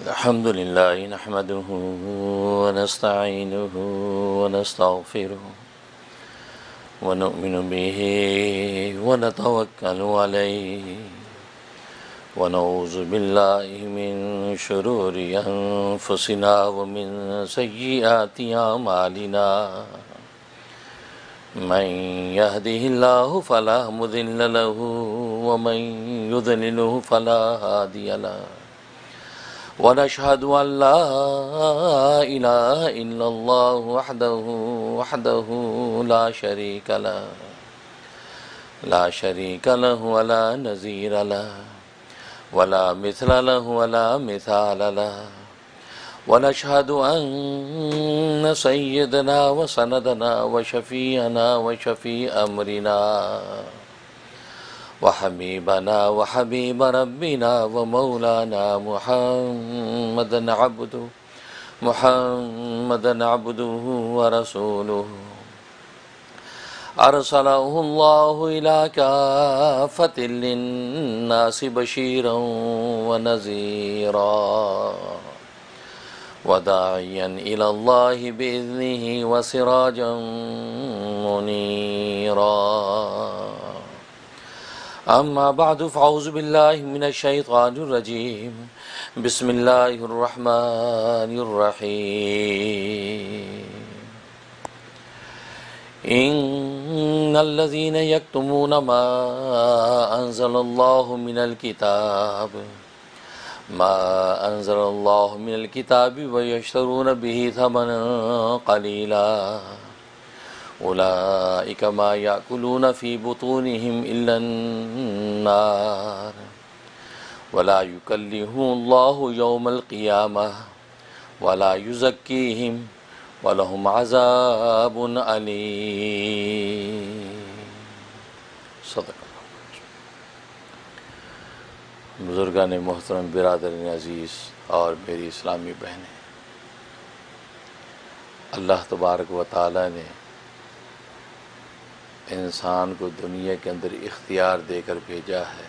الحمد لله نحمده ونستعينه ونستغفره ونؤمن به ونتوكل عليه ونعوذ بالله من شرور أنفسنا ومن سيئات أعمالنا من يهده الله فلا مضل له ومن يضلله فلا هادي له ونشهد أن لا إله إلا الله وحده لا شريك له ولا نظير له ولا مثل له ولا مثال له ونشهد أن سيدنا وسندنا وشفيعنا وشفيع أمرنا وحبيبنا وحبيب ربنا ومولانا محمدا عبده ورسوله أرسله الله إلى كافة للناس بشيرا ونذيرا وداعيا إلى الله بإذنه وسراجا منيرا أما بعد فأعوذ بالله من الشيطان الرجيم بسم الله الرحمن الرحيم إن الذين يكتمون ما أنزل الله من الكتاب ويشترون به ثمنا قليلا أولئك ما يأكلون في بطونهم إلا النار ولا يكلمهم الله يوم القيامة ولا يزكيهم ولهم عذاب أليم صدق اللہ۔ بزرگان محترم، برادران عزیز اور میری اسلامی بہنیں، اللہ تبارک و تعالی نے انسان کو دنیا کے اندر اختیار دے کر بھیجا ہے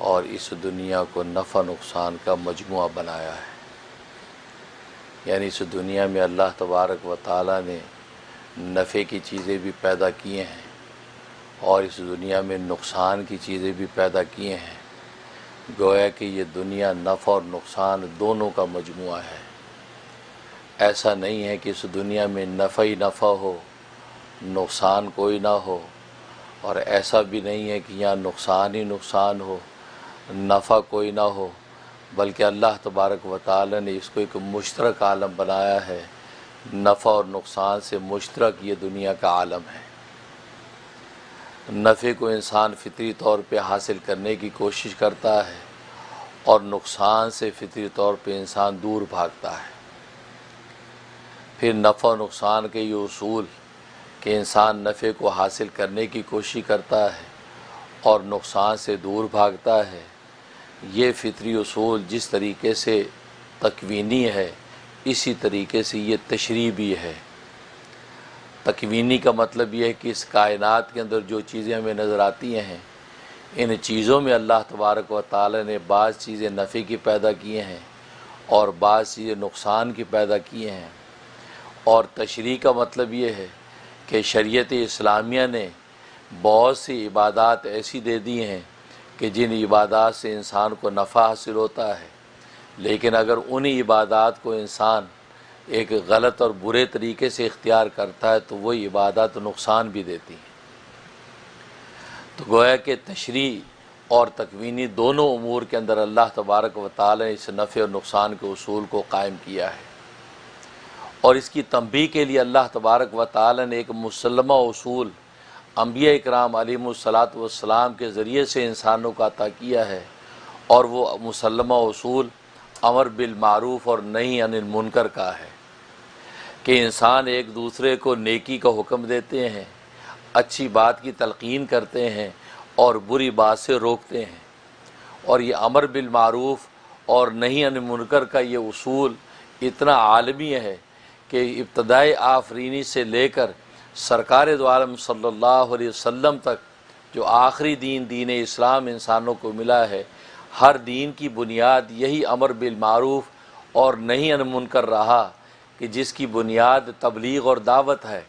اور اس دنیا کو نفع نقصان کا مجموعہ بنایا ہے۔ یعنی اس دنیا میں اللہ تبارک و تعالی نے نفع کی چیزیں بھی پیدا کیے ہیں اور اس دنیا میں نقصان کی چیزیں بھی پیدا کیے ہیں۔ گویا کہ یہ دنیا نفع اور نقصان دونوں کا مجموعہ ہے۔ ایسا نہیں ہے کہ اس دنیا میں نفع ہی نفع ہو، نقصان کوئی نہ ہو، اور ایسا بھی نہیں ہے کہ یہاں نقصان ہی نقصان ہو، نفع کوئی نہ ہو، بلکہ اللہ تبارک و تعالی نے اس کو ایک مشترک عالم بنایا ہے۔ نفع اور نقصان سے مشترک یہ دنیا کا عالم ہے۔ نفع کو انسان فطری طور پہ حاصل کرنے کی کوشش کرتا ہے اور نقصان سے فطری طور پہ انسان دور بھاگتا ہے۔ پھر نفع و نقصان کے یہ اصول کہ انسان نفع کو حاصل کرنے کی کوشش کرتا ہے اور نقصان سے دور بھاگتا ہے، یہ فطری اصول جس طریقے سے تکوینی ہے اسی طریقے سے یہ تشریعی بھی ہے۔ تکوینی کا مطلب یہ ہے کہ اس کائنات کے اندر جو چیزیں ہمیں نظر آتی ہیں، ان چیزوں میں اللہ تبارک و تعالی نے بعض چیزیں نفع کی پیدا کی ہیں اور بعض چیزیں نقصان کی پیدا کی ہیں۔ اور تشریع کا مطلب یہ ہے کہ شریعت اسلامیہ نے بہت سی عبادات ایسی دے دی ہیں کہ جن عبادات سے انسان کو نفع حاصل ہوتا ہے، لیکن اگر انہی عبادات کو انسان ایک غلط اور برے طریقے سے اختیار کرتا ہے تو وہی عبادات نقصان بھی دیتی ہیں۔ تو گویا کہ تشریع اور تکوینی دونوں امور کے اندر اللہ تبارک و تعالی نے اس نفع اور نقصان کے اصول کو قائم کیا ہے، اور اس کی تنبیہ کے لیے اللہ تبارک و تعالی نے ایک مسلمہ اصول انبیاء اکرام علیہم الصلاۃ والسلام کے ذریعے سے انسانوں کو عطا کیا ہے، اور وہ مسلمہ اصول امر بالمعروف اور نہی عن المنکر کا ہے کہ انسان ایک دوسرے کو نیکی کا حکم دیتے ہیں، اچھی بات کی تلقین کرتے ہیں اور بری بات سے روکتے ہیں۔ اور یہ امر بالمعروف اور نہی عن المنکر کا یہ اصول اتنا عالمی ہے کہ ابتدائی آفرینی سے لے کر سرکار دو عالم صلی اللہ علیہ وسلم تک جو آخری دین اسلام انسانوں کو ملا ہے، ہر دین کی بنیاد یہی امر بالمعروف اور نہی عن منکر رہا کہ جس کی بنیاد تبلیغ اور دعوت ہے،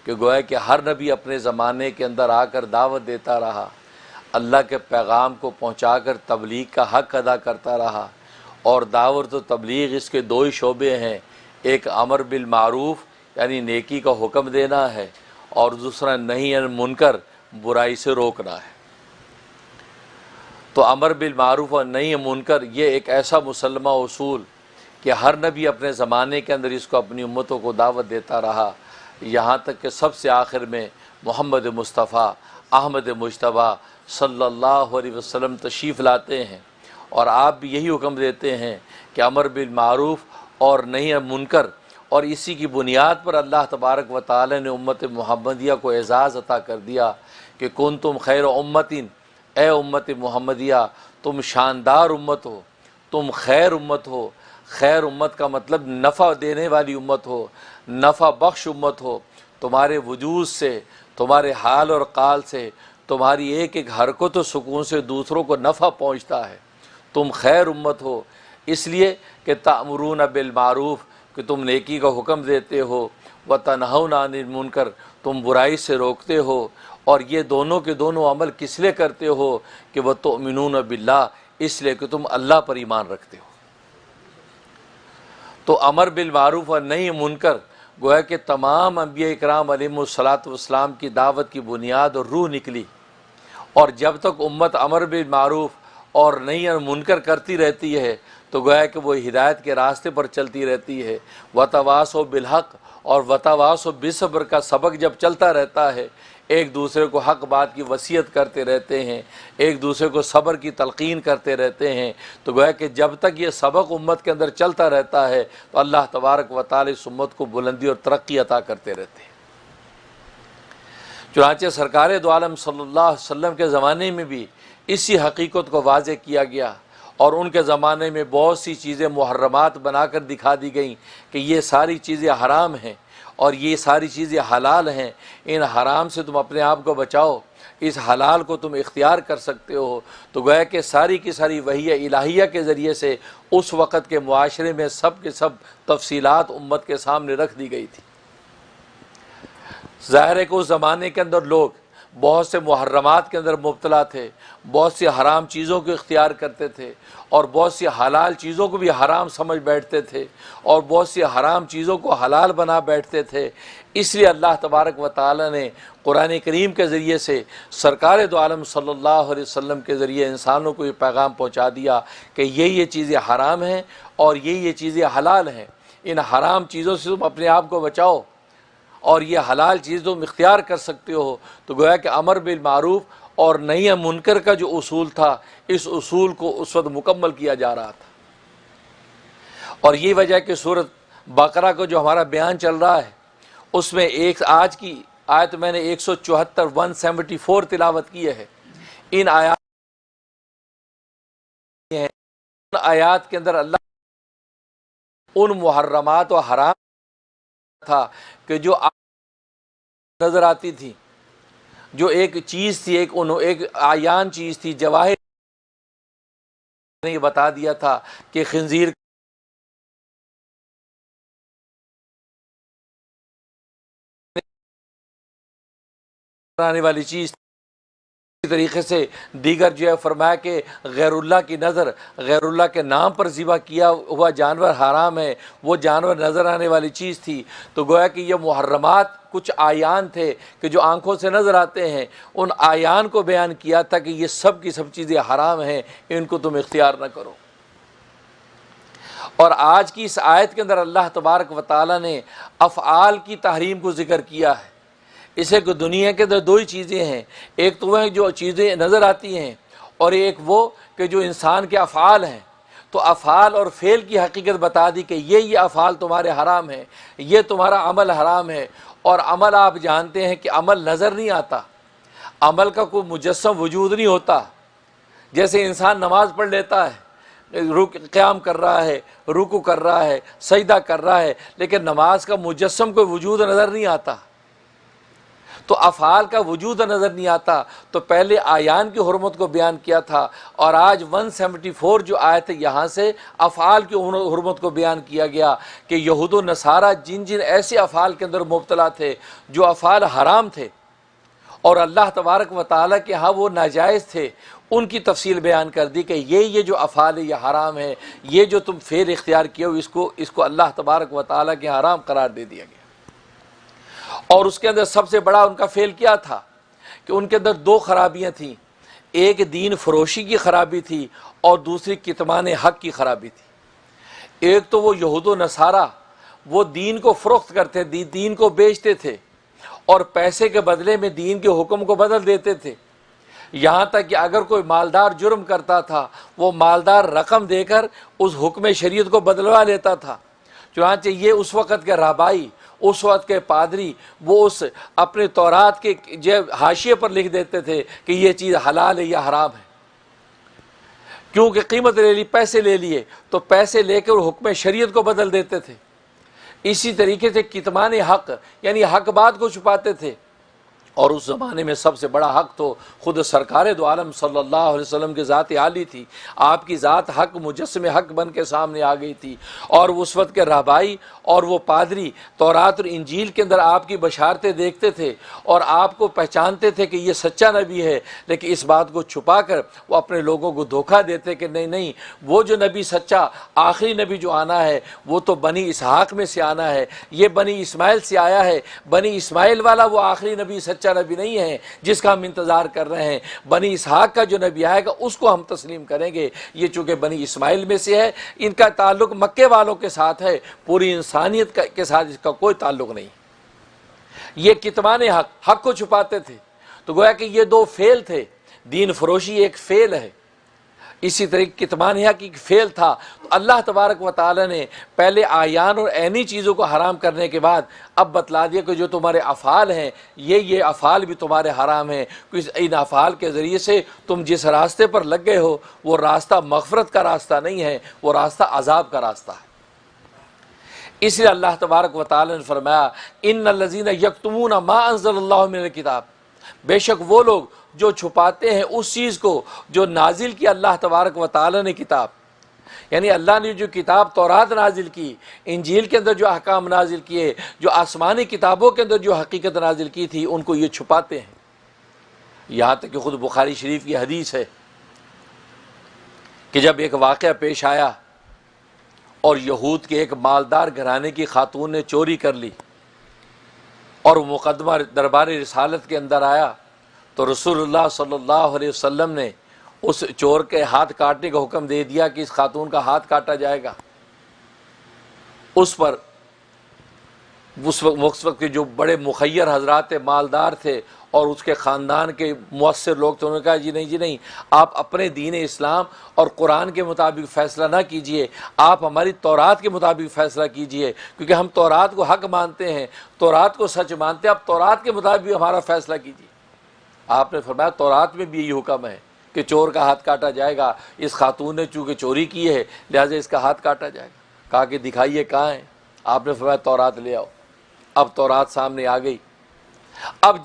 کہ گویا کہ ہر نبی اپنے زمانے کے اندر آ کر دعوت دیتا رہا، اللہ کے پیغام کو پہنچا کر تبلیغ کا حق ادا کرتا رہا، اور دعوت و تبلیغ اس کے دو ہی شعبے ہیں، ایک امر بالمعروف یعنی نیکی کا حکم دینا ہے، اور دوسرا نہی عن منکر برائی سے روکنا ہے۔ تو امر بالمعروف اور نہی عن منکر یہ ایک ایسا مسلمہ اصول کہ ہر نبی اپنے زمانے کے اندر اس کو اپنی امتوں کو دعوت دیتا رہا، یہاں تک کہ سب سے آخر میں محمد مصطفیٰ احمد مجتبیٰ صلی اللہ علیہ وسلم تشریف لاتے ہیں، اور آپ بھی یہی حکم دیتے ہیں کہ امر بالمعروف اور نہی عن منکر، اور اسی کی بنیاد پر اللہ تبارک و تعالی نے امت محمدیہ کو اعزاز عطا کر دیا کہ کنتم خیر امتین، اے امت محمدیہ تم شاندار امت ہو، تم خیر امت ہو۔ خیر امت کا مطلب نفع دینے والی امت ہو، نفع بخش امت ہو، تمہارے وجود سے، تمہارے حال اور قال سے، تمہاری ایک ایک حرکت و سکون سے دوسروں کو نفع پہنچتا ہے، تم خیر امت ہو، اس لیے کہ تأمرون بالمعروف کہ تم نیکی کا حکم دیتے ہو، وتنہون عن المنکر تم برائی سے روکتے ہو، اور یہ دونوں کے دونوں عمل کس لیے کرتے ہو کہ وتؤمنون باللہ، اس لیے کہ تم اللہ پر ایمان رکھتے ہو۔ تو امر بالمعروف اور نہی عن منکر گویا کہ تمام انبیاء اکرام علیہم الصلاۃ والسلام کی دعوت کی بنیاد اور روح نکلی، اور جب تک امت امر بالمعروف اور نہی عن منکر کرتی رہتی ہے تو گویا کہ وہ ہدایت کے راستے پر چلتی رہتی ہے۔ وتواصوا بالحق اور وتواصوا بالصبر کا سبق جب چلتا رہتا ہے، ایک دوسرے کو حق بات کی وصیت کرتے رہتے ہیں، ایک دوسرے کو صبر کی تلقین کرتے رہتے ہیں، تو گویا کہ جب تک یہ سبق امت کے اندر چلتا رہتا ہے تو اللہ تبارک و تعالی اس امت کو بلندی اور ترقی عطا کرتے رہتے ہیں۔ چنانچہ سرکار دو عالم صلی اللہ علیہ وسلم کے زمانے میں بھی اسی حقیقت کو واضح کیا گیا، اور ان کے زمانے میں بہت سی چیزیں محرمات بنا کر دکھا دی گئیں کہ یہ ساری چیزیں حرام ہیں اور یہ ساری چیزیں حلال ہیں، ان حرام سے تم اپنے آپ کو بچاؤ، اس حلال کو تم اختیار کر سکتے ہو۔ تو گویا کہ ساری کی ساری وحی الہیہ کے ذریعے سے اس وقت کے معاشرے میں سب کے سب تفصیلات امت کے سامنے رکھ دی گئی تھی۔ ظاہر ہے کہ اس زمانے کے اندر لوگ بہت سے محرمات کے اندر مبتلا تھے، بہت سی حرام چیزوں کو اختیار کرتے تھے، اور بہت سی حلال چیزوں کو بھی حرام سمجھ بیٹھتے تھے، اور بہت سی حرام چیزوں کو حلال بنا بیٹھتے تھے۔ اس لیے اللہ تبارک و تعالی نے قرآن کریم کے ذریعے سے سرکار دو عالم صلی اللہ علیہ وسلم کے ذریعے انسانوں کو یہ پیغام پہنچا دیا کہ یہ چیزیں حرام ہیں اور یہ چیزیں حلال ہیں، ان حرام چیزوں سے تم اپنے آپ کو بچاؤ، اور یہ حلال چیز تم اختیار کر سکتے ہو۔ تو گویا کہ امر بالمعروف اور نہی عن منکر کا جو اصول تھا، اس اصول کو اس وقت مکمل کیا جا رہا تھا، اور یہ وجہ کہ سورۃ بقرہ کو جو ہمارا بیان چل رہا ہے اس میں ایک آج کی آیت میں نے 174 تلاوت کی ہے۔ ان آیات کے اندر اللہ ان محرمات و حرام تھا کہ جو نظر آتی تھی، جو ایک چیز تھی، ایک عیان چیز تھی، جواہر نے یہ بتا دیا تھا کہ خنزیر آنے والی چیز، اسی طریقے سے دیگر جو ہے فرمایا کہ غیر اللہ کی نظر، غیر اللہ کے نام پر ذبح کیا ہوا جانور حرام ہے، وہ جانور نظر آنے والی چیز تھی۔ تو گویا کہ یہ محرمات کچھ آیان تھے کہ جو آنکھوں سے نظر آتے ہیں، ان آیان کو بیان کیا تھا کہ یہ سب کی سب چیزیں حرام ہیں، ان کو تم اختیار نہ کرو۔ اور آج کی اس آیت کے اندر اللہ تبارک و تعالی نے افعال کی تحریم کو ذکر کیا ہے۔ اسے کہ دنیا کے اندر دو ہی چیزیں ہیں، ایک تو وہ جو چیزیں نظر آتی ہیں، اور ایک وہ کہ جو انسان کے افعال ہیں۔ تو افعال اور فعل کی حقیقت بتا دی کہ یہ افعال تمہارے حرام ہیں، یہ تمہارا عمل حرام ہے۔ اور عمل آپ جانتے ہیں کہ عمل نظر نہیں آتا، عمل کا کوئی مجسم وجود نہیں ہوتا۔ جیسے انسان نماز پڑھ لیتا ہے، قیام کر رہا ہے، رکوع کر رہا ہے، سجدہ کر رہا ہے، لیکن نماز کا مجسم کوئی وجود نظر نہیں آتا۔ تو افعال کا وجود نظر نہیں آتا، تو پہلے اعیان کی حرمت کو بیان کیا تھا، اور آج 174 جو آیت ہے یہاں سے افعال کی حرمت کو بیان کیا گیا کہ یہود و نصارہ جن جن ایسے افعال کے اندر مبتلا تھے جو افعال حرام تھے اور اللہ تبارک و تعالیٰ کے ہاں وہ ناجائز تھے، ان کی تفصیل بیان کر دی کہ یہ جو افعال ہے یہ حرام ہے، یہ جو تم فعل اختیار کیے ہو اس کو اللہ تبارک و تعالیٰ کے حرام قرار دے دیا گیا۔ اور اس کے اندر سب سے بڑا ان کا فعل کیا تھا کہ ان کے اندر 2 خرابیاں تھیں، ایک دین فروشی کی خرابی تھی اور دوسری کتمان حق کی خرابی تھی۔ ایک تو وہ یہود و نصارہ وہ دین کو فروخت کرتے، دین کو بیچتے تھے اور پیسے کے بدلے میں دین کے حکم کو بدل دیتے تھے، یہاں تک کہ اگر کوئی مالدار جرم کرتا تھا وہ مالدار رقم دے کر اس حکم شریعت کو بدلوا لیتا تھا۔ چنانچہ یہ اس وقت کے رہبائی، اس وقت کے پادری وہ اس اپنے تورات کے حاشیے پر لکھ دیتے تھے کہ یہ چیز حلال ہے یا حرام ہے، کیونکہ قیمت لے لی، پیسے لے لیے، تو پیسے لے کر حکم شریعت کو بدل دیتے تھے۔ اسی طریقے سے کتمان حق یعنی حق بات کو چھپاتے تھے، اور اس زمانے میں سب سے بڑا حق تو خود سرکار دو عالم صلی اللہ علیہ وسلم کی ذات عالی تھی۔ آپ کی ذات حق مجسم حق بن کے سامنے آ گئی تھی، اور اس وقت کے رہبائی اور وہ پادری تورات اور انجیل کے اندر آپ کی بشارتیں دیکھتے تھے اور آپ کو پہچانتے تھے کہ یہ سچا نبی ہے، لیکن اس بات کو چھپا کر وہ اپنے لوگوں کو دھوکہ دیتے کہ نہیں وہ جو نبی سچا آخری نبی جو آنا ہے وہ تو بنی اسحاق میں سے آنا ہے، یہ بنی اسماعیل سے آیا ہے، بنی اسماعیل والا وہ آخری نبی سچا نبی نہیں ہے جس کا ہم انتظار کر رہے ہیں، بنی اسحاق کا جو نبی آئے گا اس کو ہم تسلیم کریں گے۔ یہ چونکہ بنی اسماعیل میں سے ہے، ان کا تعلق مکے والوں کے ساتھ ہے، پوری انسانیت کے ساتھ اس کا کوئی تعلق نہیں۔ یہ کتمان حق کو چھپاتے تھے، تو گویا کہ یہ 2 فعل تھے، دین فروشی ایک فعل ہے، اسی طریقے کتمان حق ایک فعل تھا۔ تو اللہ تبارک و تعالی نے پہلے اعیان اور عینی چیزوں کو حرام کرنے کے بعد اب بتلا دیا کہ جو تمہارے افعال ہیں یہ افعال بھی تمہارے حرام ہیں، کیونکہ ان افعال کے ذریعے سے تم جس راستے پر لگ گئے ہو وہ راستہ مغفرت کا راستہ نہیں ہے، وہ راستہ عذاب کا راستہ ہے۔ اس لیے اللہ تبارک و تعالی نے فرمایا ان الذین یکتمون ما انزل اللہ من الکتاب، بے شک وہ لوگ جو چھپاتے ہیں اس چیز کو جو نازل کی اللہ تبارک و تعالی نے کتاب، یعنی اللہ نے جو کتاب تورات نازل کی، انجیل کے اندر جو احکام نازل کیے، جو آسمانی کتابوں کے اندر جو حقیقت نازل کی تھی ان کو یہ چھپاتے ہیں۔ یہاں تک کہ خود بخاری شریف کی حدیث ہے کہ جب ایک واقعہ پیش آیا اور یہود کے ایک مالدار گھرانے کی خاتون نے چوری کر لی اور وہ مقدمہ دربار رسالت کے اندر آیا، تو رسول اللہ صلی اللہ علیہ وسلم نے اس چور کے ہاتھ کاٹنے کا حکم دے دیا کہ اس خاتون کا ہاتھ کاٹا جائے گا۔ اس پر اس وقت کے جو بڑے مخیر حضرات مالدار تھے اور اس کے خاندان کے مؤثر لوگ تھے، انہوں نے کہا جی نہیں آپ اپنے دین اسلام اور قرآن کے مطابق فیصلہ نہ کیجئے، آپ ہماری تورات کے مطابق فیصلہ کیجئے، کیونکہ ہم تورات کو حق مانتے ہیں، تورات کو سچ مانتے ہیں، آپ تورات کے مطابق ہمارا فیصلہ کیجئے۔ آپ نے فرمایا تورات میں بھی یہی حکم ہے کہ چور کا ہاتھ کاٹا جائے گا، اس خاتون نے چونکہ چوری کی ہے لہٰذا اس کا ہاتھ کاٹا جائے گا۔ کہا کہ دکھائیے کہاں ہے؟ آپ نے فرمایا تورات لے آؤ۔ اب تورات سامنے آ گئی۔ اب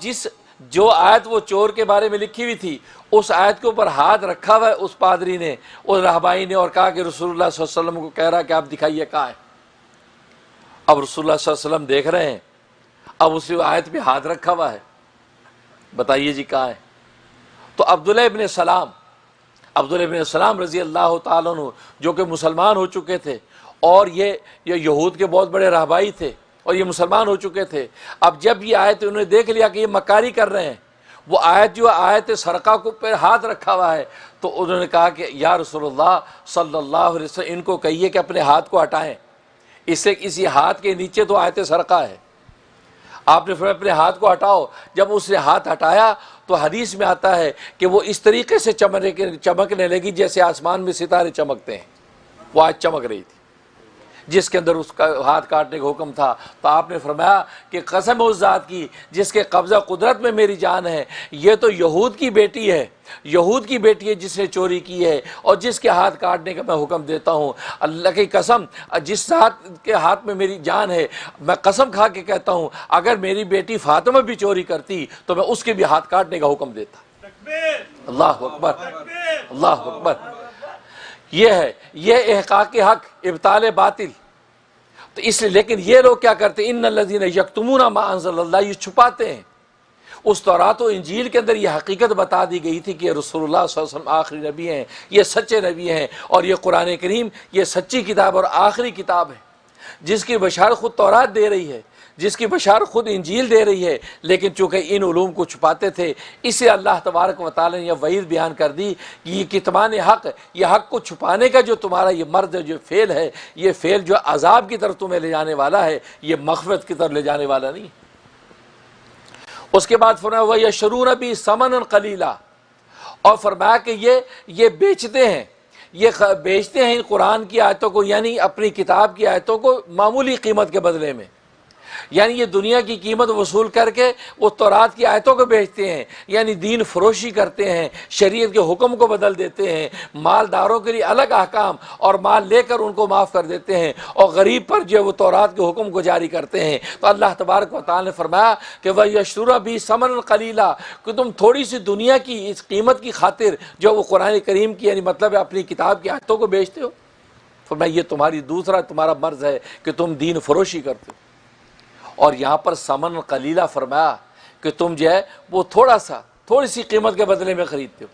جو آیت وہ چور کے بارے میں لکھی ہوئی تھی اس آیت کے اوپر ہاتھ رکھا ہوا ہے اس پادری نے، اس رہبائی نے، اور کہا کہ رسول اللہ صلی اللہ علیہ وسلم کو کہہ رہا کہ آپ دکھائیے کہاں ہے۔ اب رسول اللہ صلی اللہ علیہ وسلم دیکھ رہے ہیں، اب اسی آیت پہ ہاتھ رکھا ہوا ہے، بتائیے جی کہاں ہے؟ تو عبداللہ ابن سلام رضی اللہ تعالیٰ عنہ جو کہ مسلمان ہو چکے تھے، اور یہ یہود کے بہت بڑے رہبائی تھے اور یہ مسلمان ہو چکے تھے، اب جب یہ آیت انہوں نے دیکھ لیا کہ یہ مکاری کر رہے ہیں، وہ آیت جو آیت سرقہ کو پہ ہاتھ رکھا ہوا ہے، تو انہوں نے کہا کہ یا رسول اللہ صلی اللہ علیہ وسلم ان کو کہیے کہ اپنے ہاتھ کو ہٹائیں، اس سے کسی ہاتھ کے نیچے تو آیت سرقہ ہے۔ آپ نے فرمایا اپنے ہاتھ کو ہٹاؤ۔ جب اس نے ہاتھ ہٹایا تو حدیث میں آتا ہے کہ وہ اس طریقے سے چمکنے لگی جیسے آسمان میں ستارے چمکتے ہیں، وہ آج چمک رہی تھی، جس کے اندر اس کا ہاتھ کاٹنے کا حکم تھا، تو آپ نے فرمایا کہ قسم اس ذات کی جس کے قبضہ قدرت میں میری جان ہے، یہ تو یہود کی بیٹی ہے، یہود کی بیٹی ہے جس نے چوری کی ہے اور جس کے ہاتھ کاٹنے کا میں حکم دیتا ہوں۔ اللہ کی قسم، جس ذات کے ہاتھ میں میری جان ہے، میں قسم کھا کے کہتا ہوں اگر میری بیٹی فاطمہ بھی چوری کرتی تو میں اس کے بھی ہاتھ کاٹنے کا حکم دیتا۔ اللہ اکبر، اللہ اکبر۔ یہ ہے، یہ احقاق حق، ابطال باطل۔ تو اس لیے لیکن یہ لوگ کیا کرتے ہیں، ان الذین یکتمون ما انزل اللہ، یہ چھپاتے ہیں۔ اس تورات و انجیل کے اندر یہ حقیقت بتا دی گئی تھی کہ رسول اللہ صلی اللہ علیہ وسلم آخری نبی ہیں، یہ سچے نبی ہیں، اور یہ قرآن کریم یہ سچی کتاب اور آخری کتاب ہے جس کی بشارت خود تورات دے رہی ہے، جس کی بشارت خود انجیل دے رہی ہے۔ لیکن چونکہ ان علوم کو چھپاتے تھے، اسے اللہ تبارک و تعالی نے یہ وعید بیان کر دی کہ یہ کتمان حق، یہ حق کو چھپانے کا جو تمہارا یہ مرض جو فعل ہے، یہ فعل جو عذاب کی طرف تمہیں لے جانے والا ہے، یہ مغفرت کی طرف لے جانے والا نہیں۔ اس کے بعد فرمایا وَيَشْتَرُونَ بِهِ ثَمَنًا قَلِيلًا، اور فرمایا کہ یہ بیچتے ہیں، یہ بیچتے ہیں ان قرآن کی آیتوں کو، یعنی اپنی کتاب کی آیتوں کو معمولی قیمت کے بدلے میں، یعنی یہ دنیا کی قیمت وصول کر کے وہ تورات کی آیتوں کو بیچتے ہیں، یعنی دین فروشی کرتے ہیں، شریعت کے حکم کو بدل دیتے ہیں، مالداروں کے لیے الگ احکام اور مال لے کر ان کو معاف کر دیتے ہیں، اور غریب پر جو وہ تورات کے حکم کو جاری کرتے ہیں۔ تو اللہ تبارک و تعالی نے فرمایا کہ وَيَشْتَرُونَ بِهِ ثَمَنًا قَلِيلًا، کہ تم تھوڑی سی دنیا کی اس قیمت کی خاطر جو وہ قرآن کریم کی یعنی مطلب اپنی کتاب کی آیتوں کو بیچتے ہو۔ فرمایا یہ تمہارا مرض ہے کہ تم دین فروشی کرتے ہو۔ اور یہاں پر ثمن قلیلہ فرمایا کہ تم جو ہے وہ تھوڑی سی قیمت کے بدلے میں خریدتے ہو،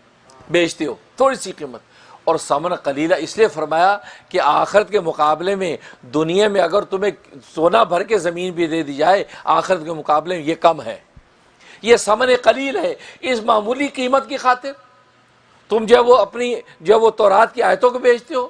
بیچتے ہو، تھوڑی سی قیمت۔ اور ثمن قلیلہ اس لیے فرمایا کہ آخرت کے مقابلے میں دنیا میں اگر تمہیں سونا بھر کے زمین بھی دے دی جائے، آخرت کے مقابلے میں یہ کم ہے، یہ ثمن قلیل ہے۔ اس معمولی قیمت کی خاطر تم جو وہ تورات کی آیتوں کو بیچتے ہو،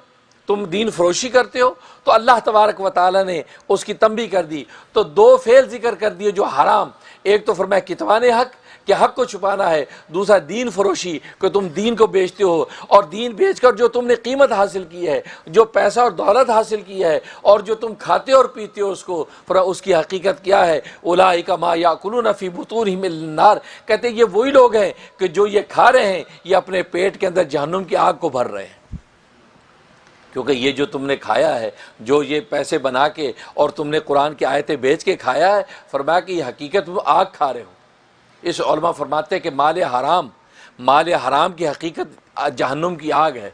تم دین فروشی کرتے ہو۔ تو اللہ تبارک و تعالی نے اس کی تنبیہ کر دی۔ تو دو فعل ذکر کر دیے جو حرام، ایک تو فرمایا کتمان حق کہ حق کو چھپانا ہے، دوسرا دین فروشی کہ تم دین کو بیچتے ہو، اور دین بیچ کر جو تم نے قیمت حاصل کی ہے، جو پیسہ اور دولت حاصل کی ہے، اور جو تم کھاتے اور پیتے ہو اس کی حقیقت کیا ہے؟ اولئک ما یاکلون فی بطونہم النار، کہتے ہیں یہ وہی لوگ ہیں کہ جو یہ کھا رہے ہیں یہ اپنے پیٹ کے اندر جہنم کی آگ کو بھر رہے ہیں۔ کیونکہ یہ جو تم نے کھایا ہے، جو یہ پیسے بنا کے اور تم نے قرآن کی آیتیں بیچ کے کھایا ہے، فرمایا کہ یہ حقیقت میں آگ کھا رہے ہو۔ اس علماء فرماتے ہیں کہ مال حرام کی حقیقت جہنم کی آگ ہے،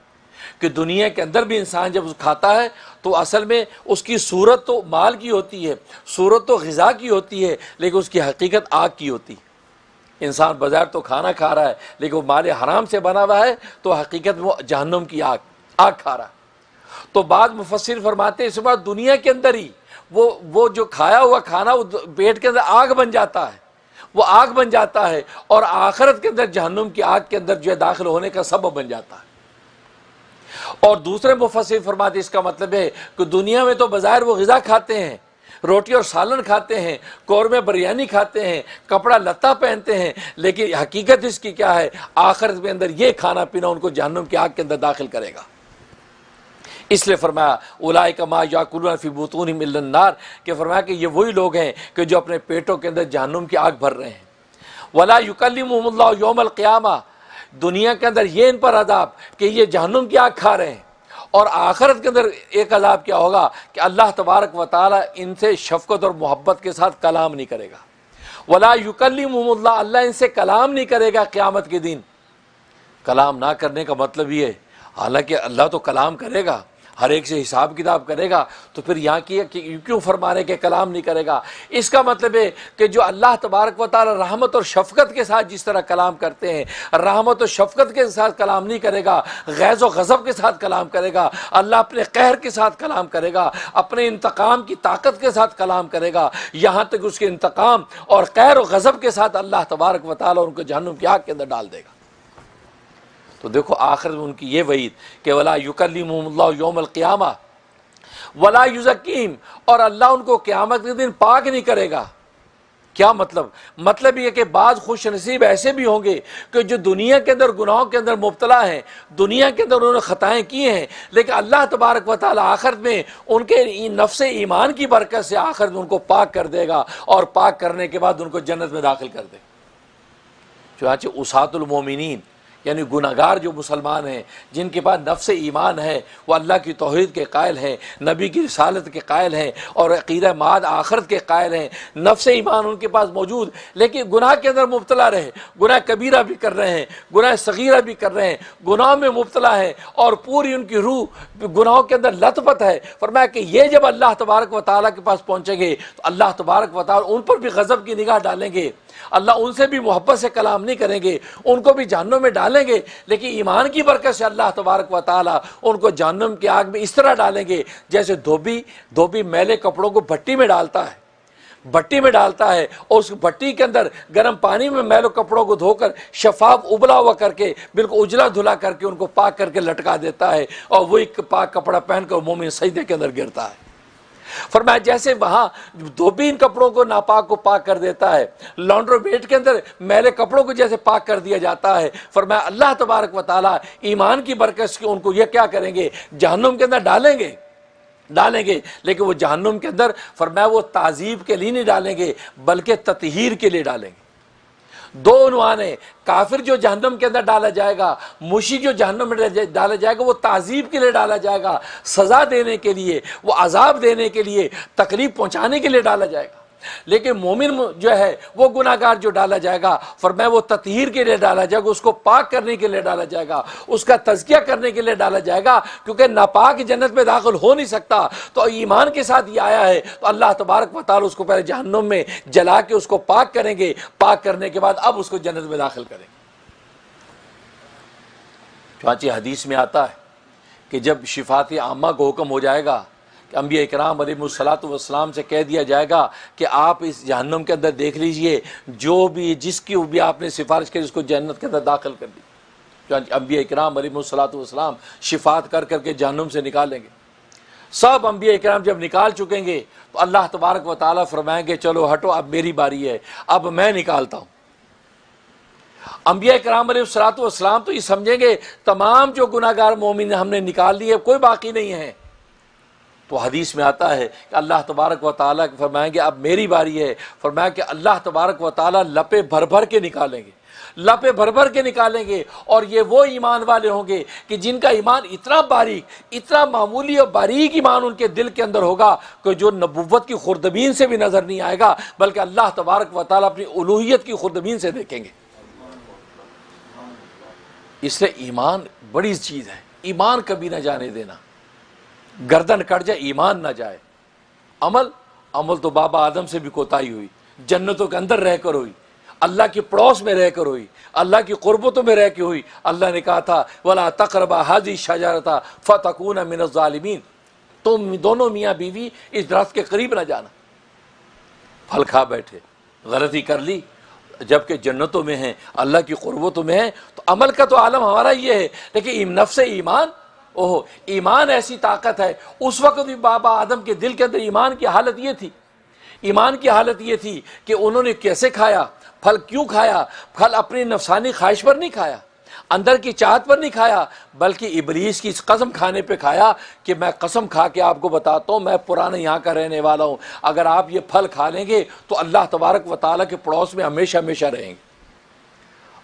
کہ دنیا کے اندر بھی انسان جب کھاتا ہے تو اصل میں اس کی صورت تو مال کی ہوتی ہے، صورت تو غذا کی ہوتی ہے، لیکن اس کی حقیقت آگ کی ہوتی ہے۔ انسان بظاہر تو کھانا کھا رہا ہے لیکن وہ مال حرام سے بنا ہوا ہے تو حقیقت وہ جہنم کی آگ کھا رہا ہے۔ تو بعض مفسر فرماتے ہیں اس بات دنیا کے اندر ہی وہ جو کھایا ہوا کھانا وہ پیٹ کے اندر آگ بن جاتا ہے، وہ آگ بن جاتا ہے، اور آخرت کے اندر جہنم کی آگ کے اندر جو ہے داخل ہونے کا سبب بن جاتا ہے۔ اور دوسرے مفسر فرماتے ہیں اس کا مطلب ہے کہ دنیا میں تو بظاہر وہ غذا کھاتے ہیں، روٹی اور سالن کھاتے ہیں، قورمے بریانی کھاتے ہیں، کپڑا لتا پہنتے ہیں، لیکن حقیقت اس کی کیا ہے؟ آخرت کے اندر یہ کھانا پینا ان کو جہنم کی آگ کے اندر داخل کرے گا۔ اس لیے فرمایا اولئک ما یاکلون فی بطونہم الا النار، کہ فرمایا کہ یہ وہی لوگ ہیں کہ جو اپنے پیٹوں کے اندر جہنم کی آگ بھر رہے ہیں۔ ولا یکلمہم اللہ یوم القیامہ، دنیا کے اندر یہ ان پر عذاب کہ یہ جہنم کی آگ کھا رہے ہیں، اور آخرت کے اندر ایک عذاب کیا ہوگا کہ اللہ تبارک و تعالی ان سے شفقت اور محبت کے ساتھ کلام نہیں کرے گا۔ ولا یکلمہم اللہ، اللہ ان سے کلام نہیں کرے گا قیامت کے دن۔ کلام نہ کرنے کا مطلب یہ ہے، حالانکہ اللہ تو کلام کرے گا، ہر ایک سے حساب کتاب کرے گا، تو پھر یہاں کی کیوں فرمانے کے کلام نہیں کرے گا؟ اس کا مطلب ہے کہ جو اللہ تبارک و تعالی رحمت اور شفقت کے ساتھ جس طرح کلام کرتے ہیں، رحمت اور شفقت کے ساتھ کلام نہیں کرے گا، غیظ و غضب کے ساتھ کلام کرے گا، اللہ اپنے قہر کے ساتھ کلام کرے گا، اپنے انتقام کی طاقت کے ساتھ کلام کرے گا، یہاں تک اس کے انتقام اور قہر و غضب کے ساتھ اللہ تبارک و تعالی ان کو جہنم کی آگ کے اندر ڈال دے گا۔ تو دیکھو آخر میں ان کی یہ وعید کہ ولا یکلمہم اللہ یوم القیامہ ولا یزکیہم، اور اللہ ان کو قیامت کے دن پاک نہیں کرے گا۔ کیا مطلب یہ کہ بعض خوش نصیب ایسے بھی ہوں گے کہ جو دنیا کے اندر گناہوں کے اندر مبتلا ہیں، دنیا کے اندر انہوں نے خطائیں کی ہیں، لیکن اللہ تبارک و تعالی آخرت میں ان کے نفس ایمان کی برکت سے آخرت میں ان کو پاک کر دے گا، اور پاک کرنے کے بعد ان کو جنت میں داخل کر دے گا۔ چنانچہ اسات المومنین یعنی گناہگار جو مسلمان ہیں، جن کے پاس نفس ایمان ہے، وہ اللہ کی توحید کے قائل ہیں، نبی کی رسالت کے قائل ہیں، اور عقیدہ معاد آخرت کے قائل ہیں، نفس ایمان ان کے پاس موجود، لیکن گناہ کے اندر مبتلا رہے، گناہ کبیرہ بھی کر رہے ہیں، گناہ صغیرہ بھی کر رہے ہیں، گناہ میں مبتلا ہیں، اور پوری ان کی روح گناہوں کے اندر لت پت ہے۔ فرمایا کہ یہ جب اللہ تبارک و تعالیٰ کے پاس پہنچیں گے تو اللہ تبارک و تعالیٰ ان پر بھی غضب کی نگاہ ڈالیں گے، اللہ ان سے بھی محبت سے کلام نہیں کریں گے، ان کو بھی جہنم میں ڈالیں گے، لیکن ایمان کی برکت سے اللہ تبارک و تعالیٰ ان کو جہنم کی آگ میں اس طرح ڈالیں گے جیسے دھوبی میلے کپڑوں کو بھٹی میں ڈالتا ہے، اور اس بھٹی کے اندر گرم پانی میں میلے کپڑوں کو دھو کر شفاف ابلا ہوا کر کے بالکل اجلا دھلا کر کے ان کو پاک کر کے لٹکا دیتا ہے، اور وہی پاک کپڑا پہن کر مومن سجدے کے اندر گرتا ہے۔ فرمایا جیسے وہاں دھوبی ان کپڑوں کو ناپاک کو پاک کر دیتا ہے، لانڈرو میٹ کے اندر میلے کپڑوں کو جیسے پاک کر دیا جاتا ہے، فرمایا اللہ تبارک و تعالیٰ ایمان کی برکت سے ان کو یہ کیا کریں گے، جہنم کے اندر ڈالیں گے، لیکن وہ جہنم کے اندر فرمایا وہ تعذیب کے لیے نہیں ڈالیں گے بلکہ تطہیر کے لیے ڈالیں گے۔ دو عنوان ہیں، کافر جو جہنم کے اندر ڈالا جائے گا، مشرک جو جہنم میں ڈالا جائے گا، وہ تعذیب کے لیے ڈالا جائے گا، سزا دینے کے لیے، وہ عذاب دینے کے لیے، تکلیف پہنچانے کے لیے ڈالا جائے گا۔ لیکن مومن جو ہے وہ گناہگار جو ڈالا جائے گا، فرمایا وہ تطہیر کے لیے ڈالا جائے گا، اس کو پاک کرنے کے لیے ڈالا جائے گا، اس کا تزکیہ کرنے کے لیے ڈالا جائے گا، کیونکہ ناپاک جنت میں داخل ہو نہیں سکتا، تو ایمان کے ساتھ یہ آیا ہے تو اللہ تبارک و تعالی اس کو پہلے جہنم میں جلا کے اس کو پاک کریں گے، پاک کرنے کے بعد اب اس کو جنت میں داخل کریں گے۔ چنانچہ حدیث میں آتا ہے کہ جب شفاعت عامہ کو حکم ہو جائے گا کہ انبیاء اکرام علیہم الصلاۃ والسلام سے کہہ دیا جائے گا کہ آپ اس جہنم کے اندر دیکھ لیجئے، جس کی بھی آپ نے سفارش کی اس کو جنت کے اندر داخل کر دی۔ چنانچہ انبیاء اکرام علیہم الصلاۃ والسلام شفاعت کر کے جہنم سے نکالیں گے۔ سب انبیاء اکرام جب نکال چکیں گے تو اللہ تبارک و تعالیٰ فرمائیں گے چلو ہٹو، اب میری باری ہے، اب میں نکالتا ہوں۔ انبیاء کرام علیہ الصلوۃ والسلام تو یہ سمجھیں گے تمام جو گناہگار مومن ہم نے نکال لیے، کوئی باقی نہیں ہے۔ تو حدیث میں آتا ہے کہ اللہ تبارک و تعالیٰ فرمائیں گے اب میری باری ہے، فرمایا کہ اللہ تبارک و تعالیٰ لپے بھر بھر کے نکالیں گے، لپے بھر بھر کے نکالیں گے، اور یہ وہ ایمان والے ہوں گے کہ جن کا ایمان اتنا باریک، اتنا معمولی اور باریک ایمان ان کے دل کے اندر ہوگا کہ جو نبوت کی خوردبین سے بھی نظر نہیں آئے گا، بلکہ اللہ تبارک و تعالیٰ اپنی الوہیت کی خوردبین سے دیکھیں گے۔ اس لیے ایمان بڑی چیز ہے، ایمان کبھی نہ جانے دینا، گردن کٹ جائے ایمان نہ جائے۔ عمل تو بابا آدم سے بھی کوتاہی ہوئی، جنتوں کے اندر رہ کر ہوئی، اللہ کی پڑوس میں رہ کر ہوئی، اللہ کی قربتوں میں رہ کے ہوئی۔ اللہ نے کہا تھا وَلَا تَقْرَبَا هَذِهِ الشَّجَرَةَ فَتَكُونَ مِنَ الظَّالِمِينَ، تم دونوں میاں بیوی اس درخت کے قریب نہ جانا۔ پھل کھا بیٹھے، غلطی کر لی، جبکہ جنتوں میں ہیں، اللہ کی قربتوں میں ہیں۔ تو عمل کا تو عالم ہمارا یہ ہے، لیکن نفس ایمان، ایمان ایسی طاقت ہے۔ اس وقت بھی بابا آدم کے دل کے اندر ایمان کی حالت یہ تھی کہ انہوں نے کیسے کھایا پھل، کیوں کھایا پھل؟ اپنی نفسانی خواہش پر نہیں کھایا، اندر کی چاہت پر نہیں کھایا، بلکہ ابلیس کی اس قسم کھانے پہ کھایا کہ میں قسم کھا کے آپ کو بتاتا ہوں میں پرانے یہاں کا رہنے والا ہوں، اگر آپ یہ پھل کھا لیں گے تو اللہ تبارک و تعالیٰ کے پڑوس میں ہمیشہ ہمیشہ رہیں گے۔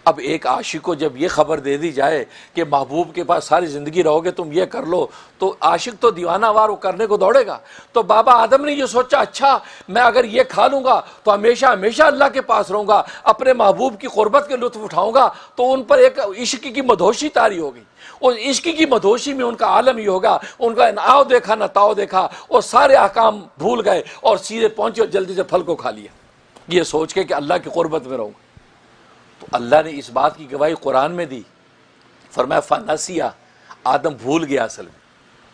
اب ایک عاشق کو جب یہ خبر دے دی جائے کہ محبوب کے پاس ساری زندگی رہو گے تم یہ کر لو، تو عاشق تو دیوانہ وار وہ کرنے کو دوڑے گا۔ تو بابا آدم نے یہ سوچا اچھا میں اگر یہ کھا لوں گا تو ہمیشہ ہمیشہ اللہ کے پاس رہوں گا، اپنے محبوب کی قربت کے لطف اٹھاؤں گا، تو ان پر ایک عشق کی مدہوشی طاری ہوگی۔ اور عشق کی مدہوشی میں ان کا عالم ہی ہوگا، ان کا نہ آؤ دیکھا نہ تاؤ دیکھا، اور سارے احکام بھول گئے اور سیدھے پہنچے اور جلدی سے پھل کو کھا لیا، یہ سوچ کے کہ اللہ کی قربت میں رہوں گا۔ تو اللہ نے اس بات کی گواہی قرآن میں دی، فرمایا فنسیا، آدم بھول گیا۔ اصل میں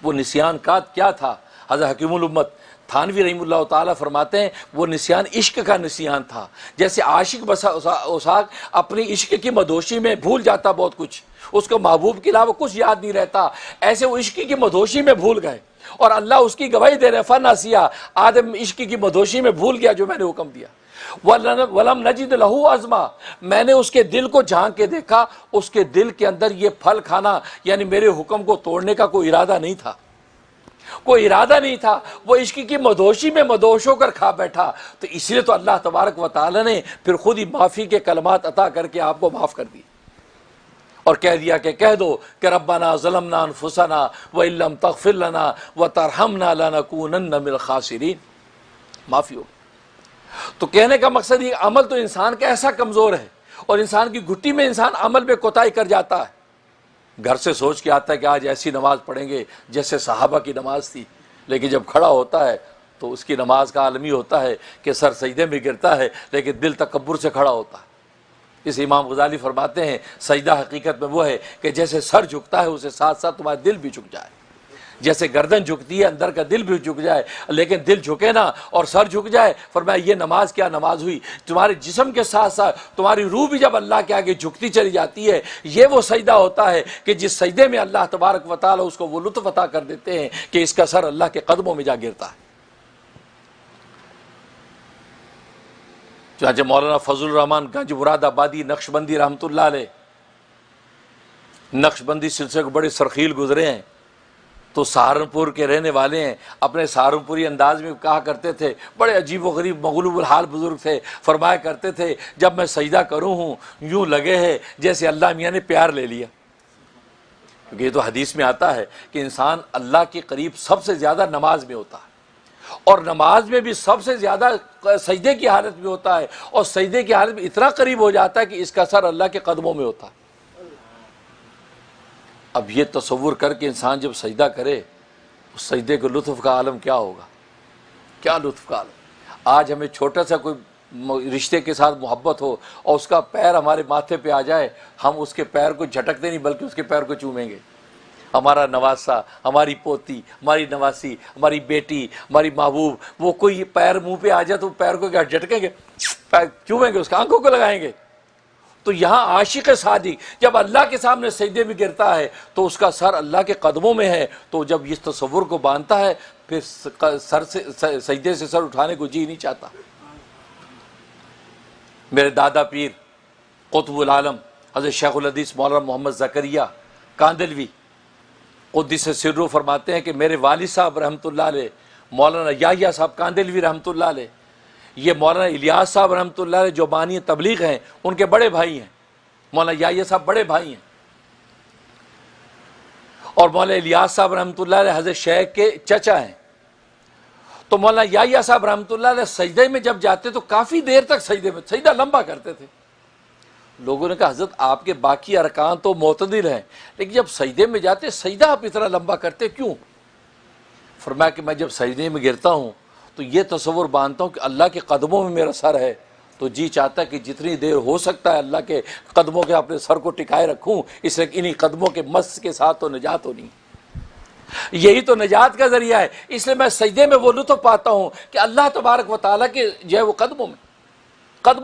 وہ نسیان کا کیا تھا؟ حضرت حکیم الامت تھانوی رحمہ اللہ تعالیٰ فرماتے ہیں وہ نسیان عشق کا نسیان تھا۔ جیسے عاشق بسا اوساق اپنی عشق کی مدہوشی میں بھول جاتا بہت کچھ، اس کو محبوب کے علاوہ کچھ یاد نہیں رہتا، ایسے وہ عشق کی مدہوشی میں بھول گئے، اور اللہ اس کی گواہی دے رہے فنسیا، آدم عشق کی مدہوشی میں بھول گیا جو میں نے حکم دیا۔ وَلَمْ نَجِدْ لَهُ عَزْمًا، میں نے اس کے دل کو جھانک کے دیکھا، اس کے دل کے اندر یہ پھل کھانا یعنی میرے حکم کو توڑنے کا کوئی ارادہ نہیں تھا، کوئی ارادہ نہیں تھا، وہ عشق کی مدوشی میں مدوش ہو کر کھا بیٹھا۔ تو اس لیے تو اللہ تبارک و تعالی نے پھر خود ہی معافی کے کلمات عطا کر کے آپ کو معاف کر دی اور کہہ دیا کہ کہہ دو کہ ربنا ظلمنا انفسنا وان لم تغفر لنا وترحمنا لنکونن من الخاسرین، معافی ہو۔ تو کہنے کا مقصد یہ، عمل تو انسان کا ایسا کمزور ہے اور انسان کی گھٹی میں انسان عمل میں کوتاہی کر جاتا ہے، گھر سے سوچ کے آتا ہے کہ آج ایسی نماز پڑھیں گے جیسے صحابہ کی نماز تھی، لیکن جب کھڑا ہوتا ہے تو اس کی نماز کا عالم ہی ہوتا ہے کہ سر سجدے میں گرتا ہے لیکن دل تکبر سے کھڑا ہوتا ہے۔ اس امام غزالی فرماتے ہیں سجدہ حقیقت میں وہ ہے کہ جیسے سر جھکتا ہے اسے ساتھ ساتھ تمہارا دل بھی جھک جائے، جیسے گردن جھکتی ہے اندر کا دل بھی جھک جائے، لیکن دل جھکے نا اور سر جھک جائے، فرمایا یہ نماز کیا نماز ہوئی، تمہارے جسم کے ساتھ ساتھ تمہاری روح بھی جب اللہ کے آگے جھکتی چلی جاتی ہے، یہ وہ سجدہ ہوتا ہے کہ جس سجدے میں اللہ تبارک و تعالی اس کو وہ لطف عطا کر دیتے ہیں کہ اس کا سر اللہ کے قدموں میں جا گرتا ہے۔ چنانچہ مولانا فضل الرحمان گنج مراد آبادی نقشبندی رحمۃ اللہ علیہ، نقشبندی سلسلے کو بڑے سرخیل گزرے ہیں، تو سہارنپور کے رہنے والے ہیں، اپنے سہارنپوری انداز میں کہا کرتے تھے، بڑے عجیب و غریب مغلوب الحال بزرگ تھے، فرمایا کرتے تھے جب میں سجدہ کروں ہوں یوں لگے ہے جیسے اللہ میاں نے پیار لے لیا، کیونکہ یہ تو حدیث میں آتا ہے کہ انسان اللہ کے قریب سب سے زیادہ نماز میں ہوتا ہے، اور نماز میں بھی سب سے زیادہ سجدے کی حالت میں ہوتا ہے، اور سجدے کی حالت میں اتنا قریب ہو جاتا ہے کہ اس کا سر اللہ کے قدموں میں ہوتا ہے۔ اب یہ تصور کر کے انسان جب سجدہ کرے اس سجدے کے لطف کا عالم کیا ہوگا، کیا لطف کا عالم۔ آج ہمیں چھوٹا سا کوئی رشتے کے ساتھ محبت ہو اور اس کا پیر ہمارے ماتھے پہ آ جائے، ہم اس کے پیر کو جھٹکتے نہیں بلکہ اس کے پیر کو چومیں گے۔ ہمارا نواسا، ہماری پوتی، ہماری نواسی، ہماری بیٹی، ہماری محبوب، وہ کوئی پیر منہ پہ آ جائے تو پیر کو کیا جھٹکیں گے، پیر چومیں گے، اس کا آنکھوں کو لگائیں گے۔ تو یہاں عاشق صادق جب اللہ کے سامنے سجدے میں گرتا ہے تو اس کا سر اللہ کے قدموں میں ہے، تو جب اس تصور کو باندھتا ہے پھر سر سے سجدے سے سر اٹھانے کو جی نہیں چاہتا۔ میرے دادا پیر قطب العالم حضرت شیخ الحدیث مولانا محمد زکریا کاندلوی قدس سرہ فرماتے ہیں کہ میرے والد صاحب رحمۃ اللہ علیہ مولانا یحییٰ صاحب کاندلوی رحمۃ اللہ علیہ، یہ مولانا الیاس صاحب رحمۃ اللہ علیہ جو بانی تبلیغ ہیں ان کے بڑے بھائی ہیں، مولانا یحییٰ صاحب بڑے بھائی ہیں، اور مولانا الیاس صاحب رحمۃ اللہ علیہ حضرت شیخ کے چچا ہیں۔ تو مولانا یحییٰ صاحب رحمۃ اللہ علیہ سجدے میں جب جاتے تو کافی دیر تک سجدے میں سجدہ لمبا کرتے تھے۔ لوگوں نے کہا حضرت آپ کے باقی ارکان تو معتدل ہیں لیکن جب سجدے میں جاتے سجدہ آپ اتنا لمبا کرتے کیوں؟ فرمایا کہ میں جب سجدے میں گرتا ہوں تو یہ تصور باندھتا ہوں کہ اللہ کے قدموں میں میرا سر ہے، تو جی چاہتا ہے کہ جتنی دیر ہو سکتا ہے اللہ کے قدموں کے اپنے سر کو ٹکائے رکھوں، اس لیے انہی قدموں کے مس کے ساتھ تو نجات ہونی، یہی تو نجات کا ذریعہ ہے۔ اس لیے میں سجدے میں وہ لطف پاتا ہوں کہ اللہ تبارک و تعالیٰ کے جو ہے وہ قدموں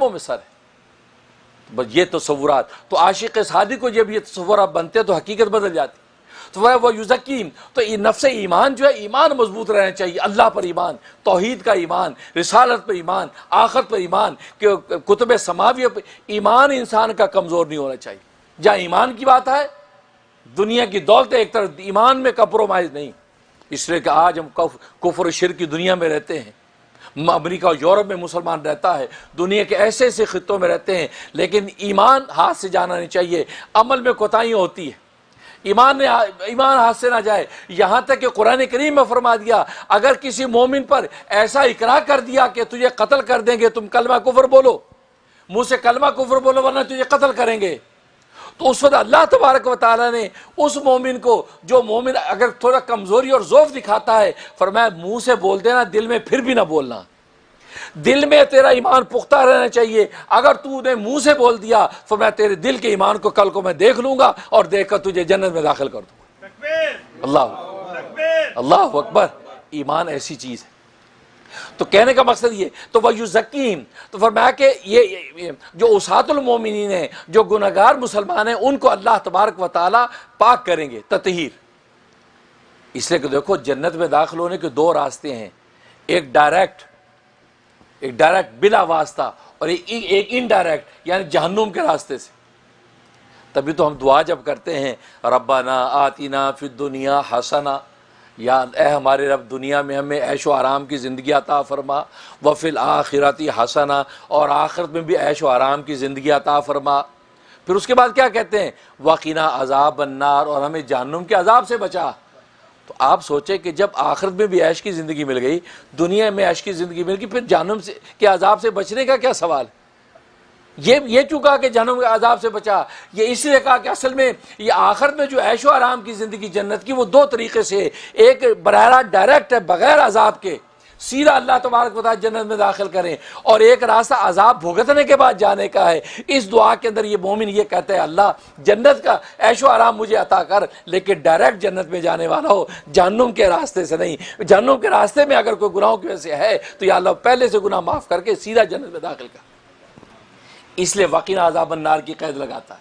میں سر ہے۔ بس یہ تصورات تو عاشق صادق کو جب یہ تصورات بنتے تو حقیقت بدل جاتی۔ تو وہ یزکیم، تو یہ نفس ایمان جو ہے ایمان مضبوط رہنا چاہیے، اللہ پر ایمان، توحید کا ایمان، رسالت پر ایمان، آخرت پر ایمان، کہ کتب سماویہ پر ایمان انسان کا کمزور نہیں ہونا چاہیے۔ جہاں ایمان کی بات ہے دنیا کی دولت ایک طرف، ایمان میں کمپرومائز نہیں۔ اس لیے کہ آج ہم کفر و شرک کی دنیا میں رہتے ہیں، امریکہ اور یورپ میں مسلمان رہتا ہے، دنیا کے ایسے ایسے خطوں میں رہتے ہیں، لیکن ایمان ہاتھ سے جانا نہیں چاہیے، عمل میں کوتاہیاں ہوتی ہے، ایمان ہاتھ سے نہ جائے۔ یہاں تک کہ قرآن کریم میں فرما دیا اگر کسی مومن پر ایسا اقرار کر دیا کہ تجھے قتل کر دیں گے، تم کلمہ کفر بولو، منہ سے کلمہ کفر بولو ورنہ تجھے قتل کریں گے، تو اس وقت اللہ تبارک و تعالیٰ نے اس مومن کو، جو مومن اگر تھوڑا کمزوری اور ضعف دکھاتا ہے، فرمایا منہ سے بول دینا، دل میں پھر بھی نہ بولنا، دل میں تیرا ایمان پختہ رہنا چاہیے۔ اگر تو نے منہ سے بول دیا فرمایا تیرے دل کے ایمان کو کل کو میں دیکھ لوں گا اور دیکھ کر تجھے جنت میں داخل کر دوں گا۔ اللہ اکبر، ایمان ایسی چیز ہے۔ تو کہنے کا مقصد یہ، تو وَيُزَكِّيهِمْ، تو فرمایا کہ یہ جو عصاة المومنین ہیں، جو گنہگار مسلمان ہیں، ان کو اللہ تبارک و تعالیٰ پاک کریں گے، تطہیر۔ اس لیے کہ دیکھو جنت میں داخل ہونے کے دو راستے ہیں، ایک ڈائریکٹ ایک ڈائریکٹ بلا واسطہ اور ایک انڈائریکٹ یعنی جہنم کے راستے سے۔ تبھی تو ہم دعا جب کرتے ہیں ربنا آتنا فی الدنیا حسنہ، یا اے ہمارے رب دنیا میں ہمیں عیش و آرام کی زندگی عطا فرما، وفی الآخرۃ حسنہ، اور آخرت میں بھی عیش و آرام کی زندگی عطا فرما۔ پھر اس کے بعد کیا کہتے ہیں وقنا عذاب النار، اور ہمیں جہنم کے عذاب سے بچا۔ تو آپ سوچیں کہ جب آخرت میں بھی عیش کی زندگی مل گئی، دنیا میں عیش کی زندگی مل گئی، پھر جہنم سے کے عذاب سے بچنے کا کیا سوال ہے؟ یہ چکا کہ جہنم کے عذاب سے بچا، یہ اس لیے کہا کہ اصل میں یہ آخرت میں جو عیش و آرام کی زندگی جنت کی وہ دو طریقے سے، ایک براہ راست ڈائریکٹ ہے بغیر عذاب کے، سیدھا اللہ تبارک و تعالی جنت میں داخل کریں، اور ایک راستہ عذاب بھگتنے کے بعد جانے کا ہے۔ اس دعا کے اندر یہ مومن یہ کہتا ہے اللہ جنت کا عیش و آرام مجھے عطا کر، لیکن ڈائریکٹ جنت میں جانے والا ہو، جہنم کے راستے سے نہیں۔ جہنم کے راستے میں اگر کوئی گناہوں کی وجہ سے ہے تو یا اللہ پہلے سے گناہ معاف کر کے سیدھا جنت میں داخل کر، اس لیے وقنا عذاب النار کی قید لگاتا ہے۔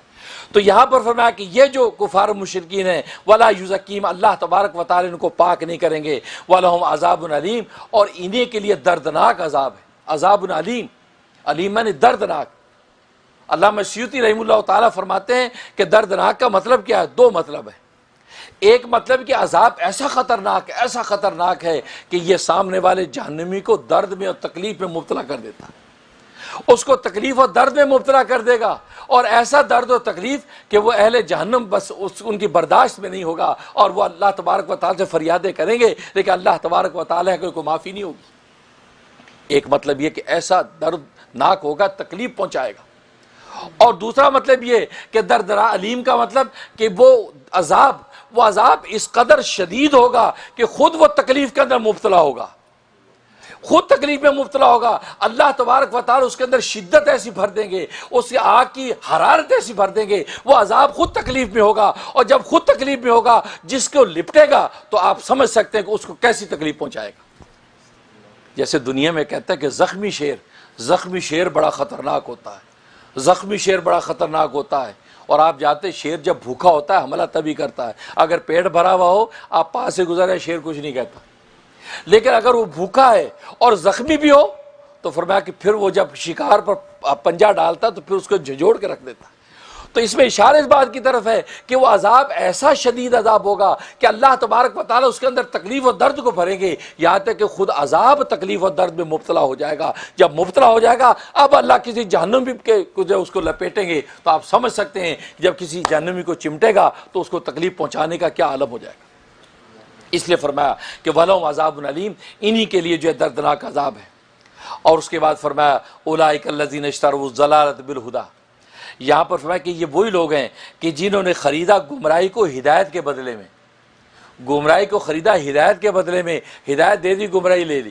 تو یہاں پر فرمایا کہ یہ جو کفار و مشرکین ہیں ولا یزکیم، اللہ تبارک و تعالی ان کو پاک نہیں کریں گے، ولہم عذاب علیم، اور انہیں کے لیے دردناک عذاب ہے۔ عذاب علیم، علیم یعنی دردناک۔ علامہ سیوطی رحمہ اللہ تعالیٰ فرماتے ہیں کہ دردناک کا مطلب کیا ہے؟ دو مطلب ہے۔ ایک مطلب کہ عذاب ایسا خطرناک ہے کہ یہ سامنے والے جہنمی کو درد میں اور تکلیف میں مبتلا کر دیتا ہے، اس کو تکلیف اور درد میں مبتلا کر دے گا، اور ایسا درد و تکلیف کہ وہ اہل جہنم بس ان کی برداشت میں نہیں ہوگا، اور وہ اللہ تبارک و تعالی سے فریادیں کریں گے لیکن اللہ تبارک و تعالی کو معافی نہیں ہوگی۔ ایک مطلب یہ کہ ایسا دردناک ہوگا، تکلیف پہنچائے گا، اور دوسرا مطلب یہ کہ دردناک علیم کا مطلب کہ وہ عذاب اس قدر شدید ہوگا کہ خود وہ تکلیف کے اندر مبتلا ہوگا، خود تکلیف میں مبتلا ہوگا۔ اللہ تبارک و تعالی اس کے اندر شدت ایسی بھر دیں گے، اس کی آگ کی حرارت ایسی بھر دیں گے، وہ عذاب خود تکلیف میں ہوگا، اور جب خود تکلیف میں ہوگا جس کو لپٹے گا تو آپ سمجھ سکتے ہیں کہ اس کو کیسی تکلیف پہنچائے گا۔ جیسے دنیا میں کہتا ہے کہ زخمی شیر بڑا خطرناک ہوتا ہے، زخمی شیر بڑا خطرناک ہوتا ہے، اور آپ جانتے ہیں شیر جب بھوکا ہوتا ہے حملہ تبھی کرتا ہے، اگر پیٹ بھرا ہوا ہو آپ پاس سے گزرے شیر کچھ نہیں کہتا، لیکن اگر وہ بھوکا ہے اور زخمی بھی ہو تو فرمایا کہ پھر وہ جب شکار پر پنجہ ڈالتا تو پھر اس کو جھنجھوڑ کے رکھ دیتا۔ تو اس میں اشارہ اس بات کی طرف ہے کہ وہ عذاب ایسا شدید عذاب ہوگا کہ اللہ تبارک و تعالیٰ اس کے اندر تکلیف و درد کو بھریں گے، یہاں تک کہ خود عذاب تکلیف و درد میں مبتلا ہو جائے گا۔ جب مبتلا ہو جائے گا اب اللہ کسی جہنمی کے جو اس کو لپیٹیں گے تو آپ سمجھ سکتے ہیں جب کسی جہنمی کو چمٹے گا تو اس کو تکلیف پہنچانے کا کیا عالم ہو جائے گا۔ اس لیے فرمایا کہ وَلَهُمْ عَذَابٌ عَلِيمٌ، انہی کے لیے جو ہے دردناک عذاب ہے۔ اور اس کے بعد فرمایا اولئک الذین اشتروا الضلالۃ بالہدی، یہاں پر فرمایا کہ یہ وہی لوگ ہیں کہ جنہوں نے خریدا گمراہی کو ہدایت کے بدلے میں، گمراہی کو خریدا ہدایت کے بدلے میں، ہدایت دے دی گمراہی لے لی،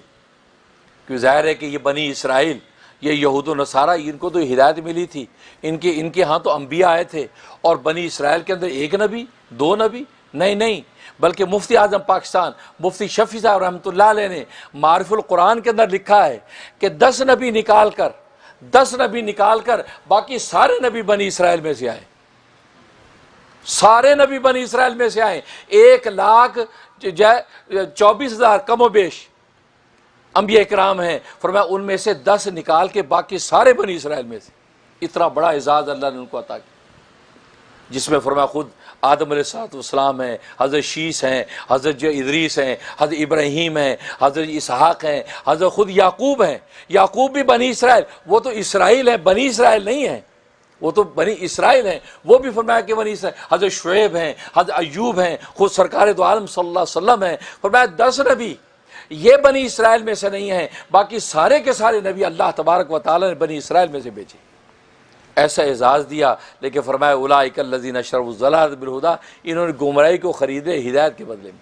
کیوں ظاہر ہے کہ یہ بنی اسرائیل، یہ یہود و نصارہ، ان کو تو ہدایت ملی تھی، ان کے ہاں تو انبیاء آئے تھے، اور بنی اسرائیل کے اندر ایک نبی، دو نبی نہیں، بلکہ مفتی اعظم پاکستان مفتی شفیع صاحب رحمۃ اللہ علیہ نے معارف القرآن کے اندر لکھا ہے کہ 10 نبی نکال کر باقی سارے نبی بنی اسرائیل میں سے آئے، سارے نبی بنی اسرائیل میں سے آئے، 1,24,000 کم و بیش انبیاء کرام ہیں، فرمایا ان میں سے 10 نکال کے باقی سارے بنی اسرائیل میں سے۔ اتنا بڑا اعزاز اللہ نے ان کو عطا کیا، جس میں فرمایا خود آدم علیہ السلام ہیں، حضرت شیس ہیں، حضرت جو ادریس ہیں، حضرت ابراہیم ہیں، حضرت اسحاق ہیں، حضرت خود یعقوب ہیں، یعقوب بھی بنی اسرائیل، وہ تو اسرائیل ہیں، بنی اسرائیل نہیں ہیں، وہ تو بنی اسرائیل ہیں، وہ بھی فرمایا کہ بنی اسرائیل، حضرت شعیب ہیں، حضرت ایوب ہیں، خود سرکار دو عالم صلی اللہ علیہ وسلم ہیں، فرمایا 10 نبی یہ بنی اسرائیل میں سے نہیں ہیں، باقی سارے کے سارے نبی اللہ تبارک و تعالی نے بنی اسرائیل میں سے بھیجے۔ ایسا اعزاز دیا، لیکن فرمایا اولئک الذین اشتروا الضلالۃ بالہدی، انہوں نے گمراہی کو خریدے ہدایت کے بدلے میں۔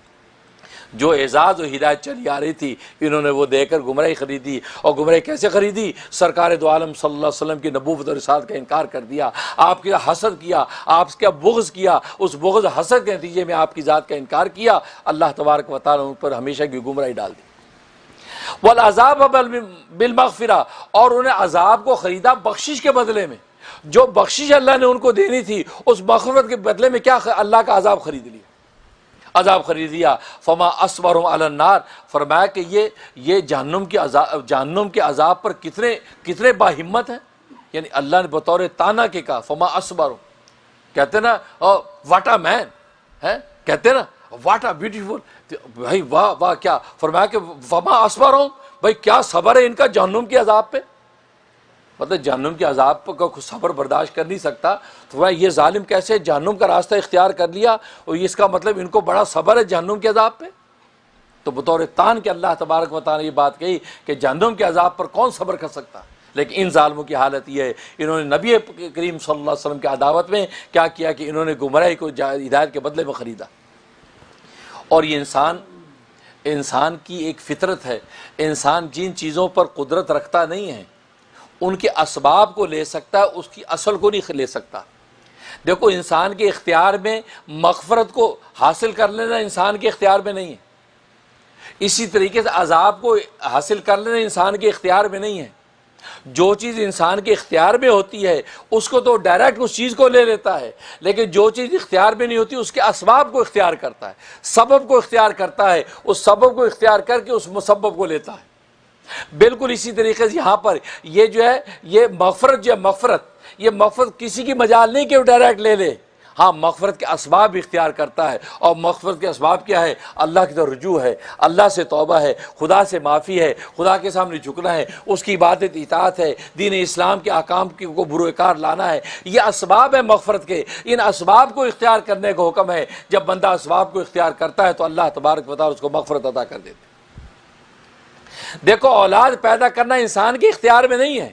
جو اعزاز و ہدایت چلی آ رہی تھی انہوں نے وہ دے کر گمراہی خریدی، اور گمراہی کیسے خریدی؟ سرکار دو عالم صلی اللہ علیہ وسلم کی نبوت اور رسالت کا انکار کر دیا، آپ کا حسد کیا، آپ کا بغض کیا، اس بغض حسد کے نتیجے میں آپ کی ذات کا انکار کیا، اللہ تبارک و تعالیٰ ان پر ہمیشہ کی گمراہی ڈال دی۔ والعذاب بالمغفرہ، اور انہیں عذاب کو خریدا بخشش کے بدلے میں، جو بخشش اللہ نے ان کو دینی تھی اس مغفرت کے بدلے میں کیا اللہ کا عذاب خرید لیا۔ عذاب خرید لیا، فما اصبرهم علی النار، فرمایا کہ یہ جہنم کے عذاب پر کتنے باہمت ہیں. یعنی اللہ نے بطور تانا کے کہا فما اصبرهم، کہتے نا واٹ اے مین ہے، کہتے نا واٹ اے بیوٹیفل، بھائی واہ واہ کیا. فرمایا کہ فما اصبرهم، بھائی کیا صبر ہے ان کا جہنم کے عذاب پہ. مطلب جہنم کے عذاب پر کوئی صبر برداشت کر نہیں سکتا، تو یہ ظالم کیسے جہنم کا راستہ اختیار کر لیا، اور اس کا مطلب ان کو بڑا صبر ہے جہنم کے عذاب پہ. تو بطور تان کے اللہ تبارک و تعالیٰ نے یہ بات کہی کہ جہنم کے عذاب پر کون صبر کر سکتا. لیکن ان ظالموں کی حالت یہ ہے، انہوں نے نبی کریم صلی اللہ علیہ وسلم کی عداوت میں کیا کیا کہ انہوں نے گمراہی کو ہدایت کے بدلے میں خریدا. اور یہ انسان کی ایک فطرت ہے، انسان جن چیزوں پر قدرت رکھتا نہیں ہے ان کے اسباب کو لے سکتا ہے، اس کی اصل کو نہیں لے سکتا. دیکھو انسان کے اختیار میں مغفرت کو حاصل کر لینا انسان کے اختیار میں نہیں ہے، اسی طریقے سے عذاب کو حاصل کر لینا انسان کے اختیار میں نہیں ہے. جو چیز انسان کے اختیار میں ہوتی ہے اس کو تو ڈائریکٹ اس چیز کو لے لیتا ہے، لیکن جو چیز اختیار میں نہیں ہوتی اس کے اسباب کو اختیار کرتا ہے، سبب کو اختیار کرتا ہے، اس سبب کو اختیار کر کے اس مسبب کو لیتا ہے. بالکل اسی طریقے سے یہاں پر یہ جو ہے یہ مغفرت کسی کی مجال نہیں کہ وہ ڈائریکٹ لے لے. ہاں مغفرت کے اسباب اختیار کرتا ہے، اور مغفرت کے اسباب کیا ہے؟ اللہ کی طرف رجوع ہے، اللہ سے توبہ ہے، خدا سے معافی ہے، خدا کے سامنے جھکنا ہے، اس کی عبادت اطاعت ہے، دین اسلام کے احکام کو بروئے کار لانا ہے. یہ اسباب ہے مغفرت کے، ان اسباب کو اختیار کرنے کا حکم ہے. جب بندہ اسباب کو اختیار کرتا ہے تو اللہ تبارک و تعالیٰ اس کو مغفرت عطا کر دیتے. دیکھو اولاد پیدا کرنا انسان کے اختیار میں نہیں ہے،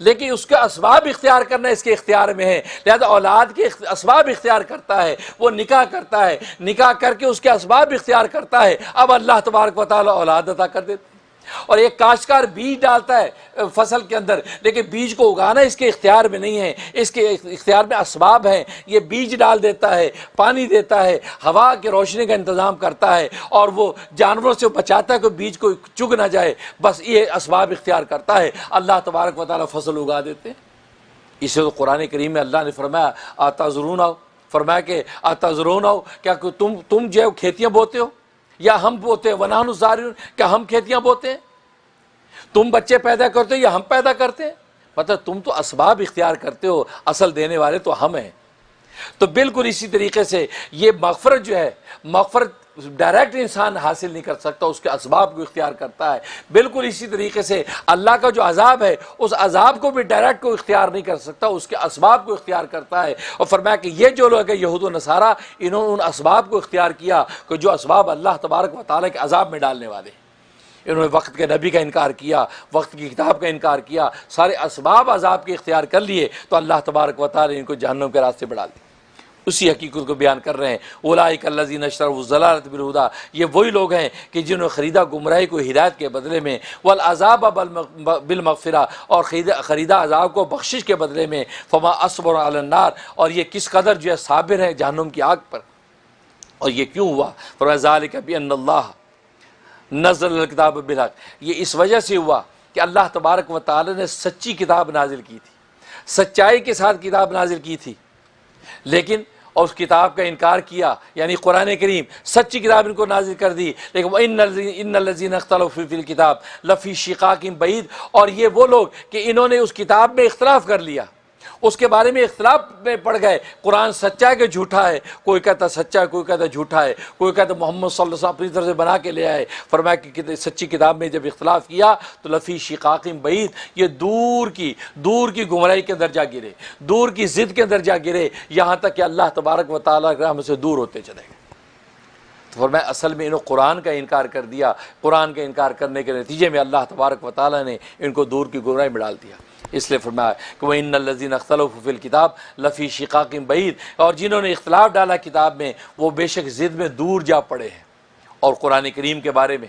لیکن اس کے اسباب اختیار کرنا اس کے اختیار میں ہے. لہذا اولاد کے اسباب اختیار کرتا ہے، وہ نکاح کرتا ہے، نکاح کر کے اس کے اسباب اختیار کرتا ہے، اب اللہ تبارک و تعالیٰ اولاد عطا کر دیتے. اور ایک کاشتکار بیج ڈالتا ہے فصل کے اندر، لیکن بیج کو اگانا اس کے اختیار میں نہیں ہے، اس کے اختیار میں اسباب ہیں. یہ بیج ڈال دیتا ہے، پانی دیتا ہے، ہوا کی روشنی کا انتظام کرتا ہے، اور وہ جانوروں سے بچاتا ہے کہ بیج کو چگ نہ جائے. بس یہ اسباب اختیار کرتا ہے، اللہ تبارک و تعالیٰ فصل اگا دیتے ہیں. اسے تو قرآن کریم میں اللہ نے فرمایا آتذرون آؤ، فرمایا کہ آتذرون آؤ، کیا تم جو کھیتیاں بوتے ہو یا ہم بوتے ہیں؟ ونحن زارعون، کیا ہم کھیتیاں بوتے ہیں؟ تم بچے پیدا کرتے ہو یا ہم پیدا کرتے ہیں؟ مطلب تم تو اسباب اختیار کرتے ہو، اصل دینے والے تو ہم ہیں. تو بالکل اسی طریقے سے یہ مغفرت جو ہے، مغفرت ڈائریکٹ انسان حاصل نہیں کر سکتا، اس کے اسباب کو اختیار کرتا ہے. بالکل اسی طریقے سے اللہ کا جو عذاب ہے اس عذاب کو بھی ڈائریکٹ کو اختیار نہیں کر سکتا، اس کے اسباب کو اختیار کرتا ہے. اور فرمایا کہ یہ جو لوگ ہیں یہود و نصارہ، انہوں نے ان اسباب کو اختیار کیا کہ جو اسباب اللہ تبارک و تعالیٰ کے عذاب میں ڈالنے والے ہیں. انہوں نے وقت کے نبی کا انکار کیا، وقت کی کتاب کا انکار کیا، سارے اسباب عذاب کے اختیار کر لیے، تو اللہ تبارک و تعالیٰ نے ان کو جہنم کے راستے پہ ڈال دیا. اسی حقیقت کو بیان کر رہے ہیں. اولئک الذین اشتروا الضلالۃ بالہدیٰ، یہ وہی لوگ ہیں کہ جنہوں نے خریدا گمراہی کو ہدایت کے بدلے میں، والعذاب بالمغفرہ، اور خریدا عذاب کو بخشش کے بدلے میں. فما اصبر علی النار، اور یہ کس قدر جو ہے صابر ہے جہنم کی آگ پر. اور یہ کیوں ہوا؟ فرمایا ذالک بان اللہ نزل الکتاب بالحق، یہ اس وجہ سے ہوا کہ اللہ تبارک و تعالی نے سچی کتاب نازل کی تھی، سچائی کے ساتھ کتاب نازل کی تھی، لیکن اور اس کتاب کا انکار کیا. یعنی قرآن کریم سچی کتاب ان کو نازل کر دی، لیکن ان الذین اختلفوا فی الکتاب لفی شقاق بعید، اور یہ وہ لوگ کہ انہوں نے اس کتاب میں اختلاف کر لیا، اس کے بارے میں اختلاف میں پڑ گئے. قرآن سچا ہے کہ جھوٹا ہے؟ کوئی کہتا سچا ہے، کوئی کہتا جھوٹا ہے، کوئی کہتا محمد صلی اللہ علیہ وسلم اپنی طرف سے بنا کے لے آئے. فرمایا کہ سچی کتاب میں جب اختلاف کیا تو لفی شقاق بعید، یہ دور کی گمراہی کے اندر جا گرے، دور کی ضد کے اندر جا گرے، یہاں تک کہ اللہ تبارک و تعالیٰ کے رحمت سے دور ہوتے چلے گئے. تو فرمایا اصل میں انہوں قرآن کا انکار کر دیا، قرآن کا انکار کرنے کے نتیجے میں اللہ تبارک و تعالیٰ نے ان کو دور کی گمراہی میں ڈال دیا. اس لیے فرمایا کہ وَإِنَّ الَّذِينَ اخْتَلَفُوا فِي الْكِتَابِ لَفِي شِقَاقٍ بَعِيدٍ، اور جنہوں نے اختلاف ڈالا کتاب میں وہ بے شک ضد میں دور جا پڑے ہیں. اور قرآن کریم کے بارے میں،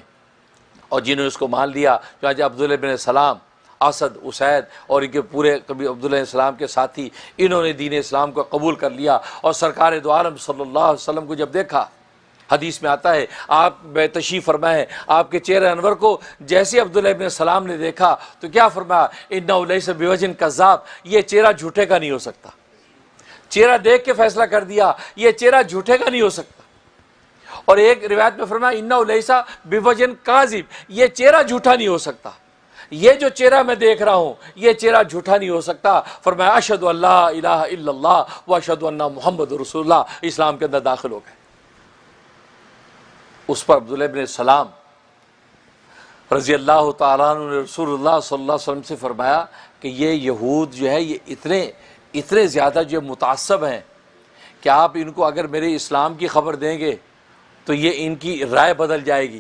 اور جنہوں نے اس کو مان لیا، چنانچہ عبداللہ بن سلام، اسد، اسید اور ان کے پورے کبھی عبداللہ بن سلام کے ساتھی، انہوں نے دین اسلام کو قبول کر لیا. اور سرکار دو عالم صلی اللہ علیہ وسلم کو جب دیکھا، حدیث میں آتا ہے آپ بے تشریف فرمائے، آپ کے چہرہ انور کو جیسے عبداللہ ابن سلام نے دیکھا تو کیا فرمایا؟ انہ لیس بوجہ کذاب، یہ چہرہ جھوٹے کا نہیں ہو سکتا. چہرہ دیکھ کے فیصلہ کر دیا یہ چہرہ جھوٹے کا نہیں ہو سکتا. اور ایک روایت میں فرمایا انہ لیسا بوجن کاذب، یہ چہرہ جھوٹا نہیں ہو سکتا، یہ جو چہرہ میں دیکھ رہا ہوں یہ چہرہ جھوٹا نہیں ہو سکتا۔ فرمایا اشہد ان لا الہ الا اللہ و اشہد ان محمد رسول اللہ، اسلام کے اندر داخل ہو گئے۔ اس پر عبداللہ بن سلام رضی اللہ تعالیٰ عنہ نے رسول اللہ صلی اللہ علیہ وسلم سے فرمایا کہ یہ یہود جو ہے یہ اتنے زیادہ جو متعصب ہیں کہ آپ ان کو اگر میرے اسلام کی خبر دیں گے تو یہ ان کی رائے بدل جائے گی،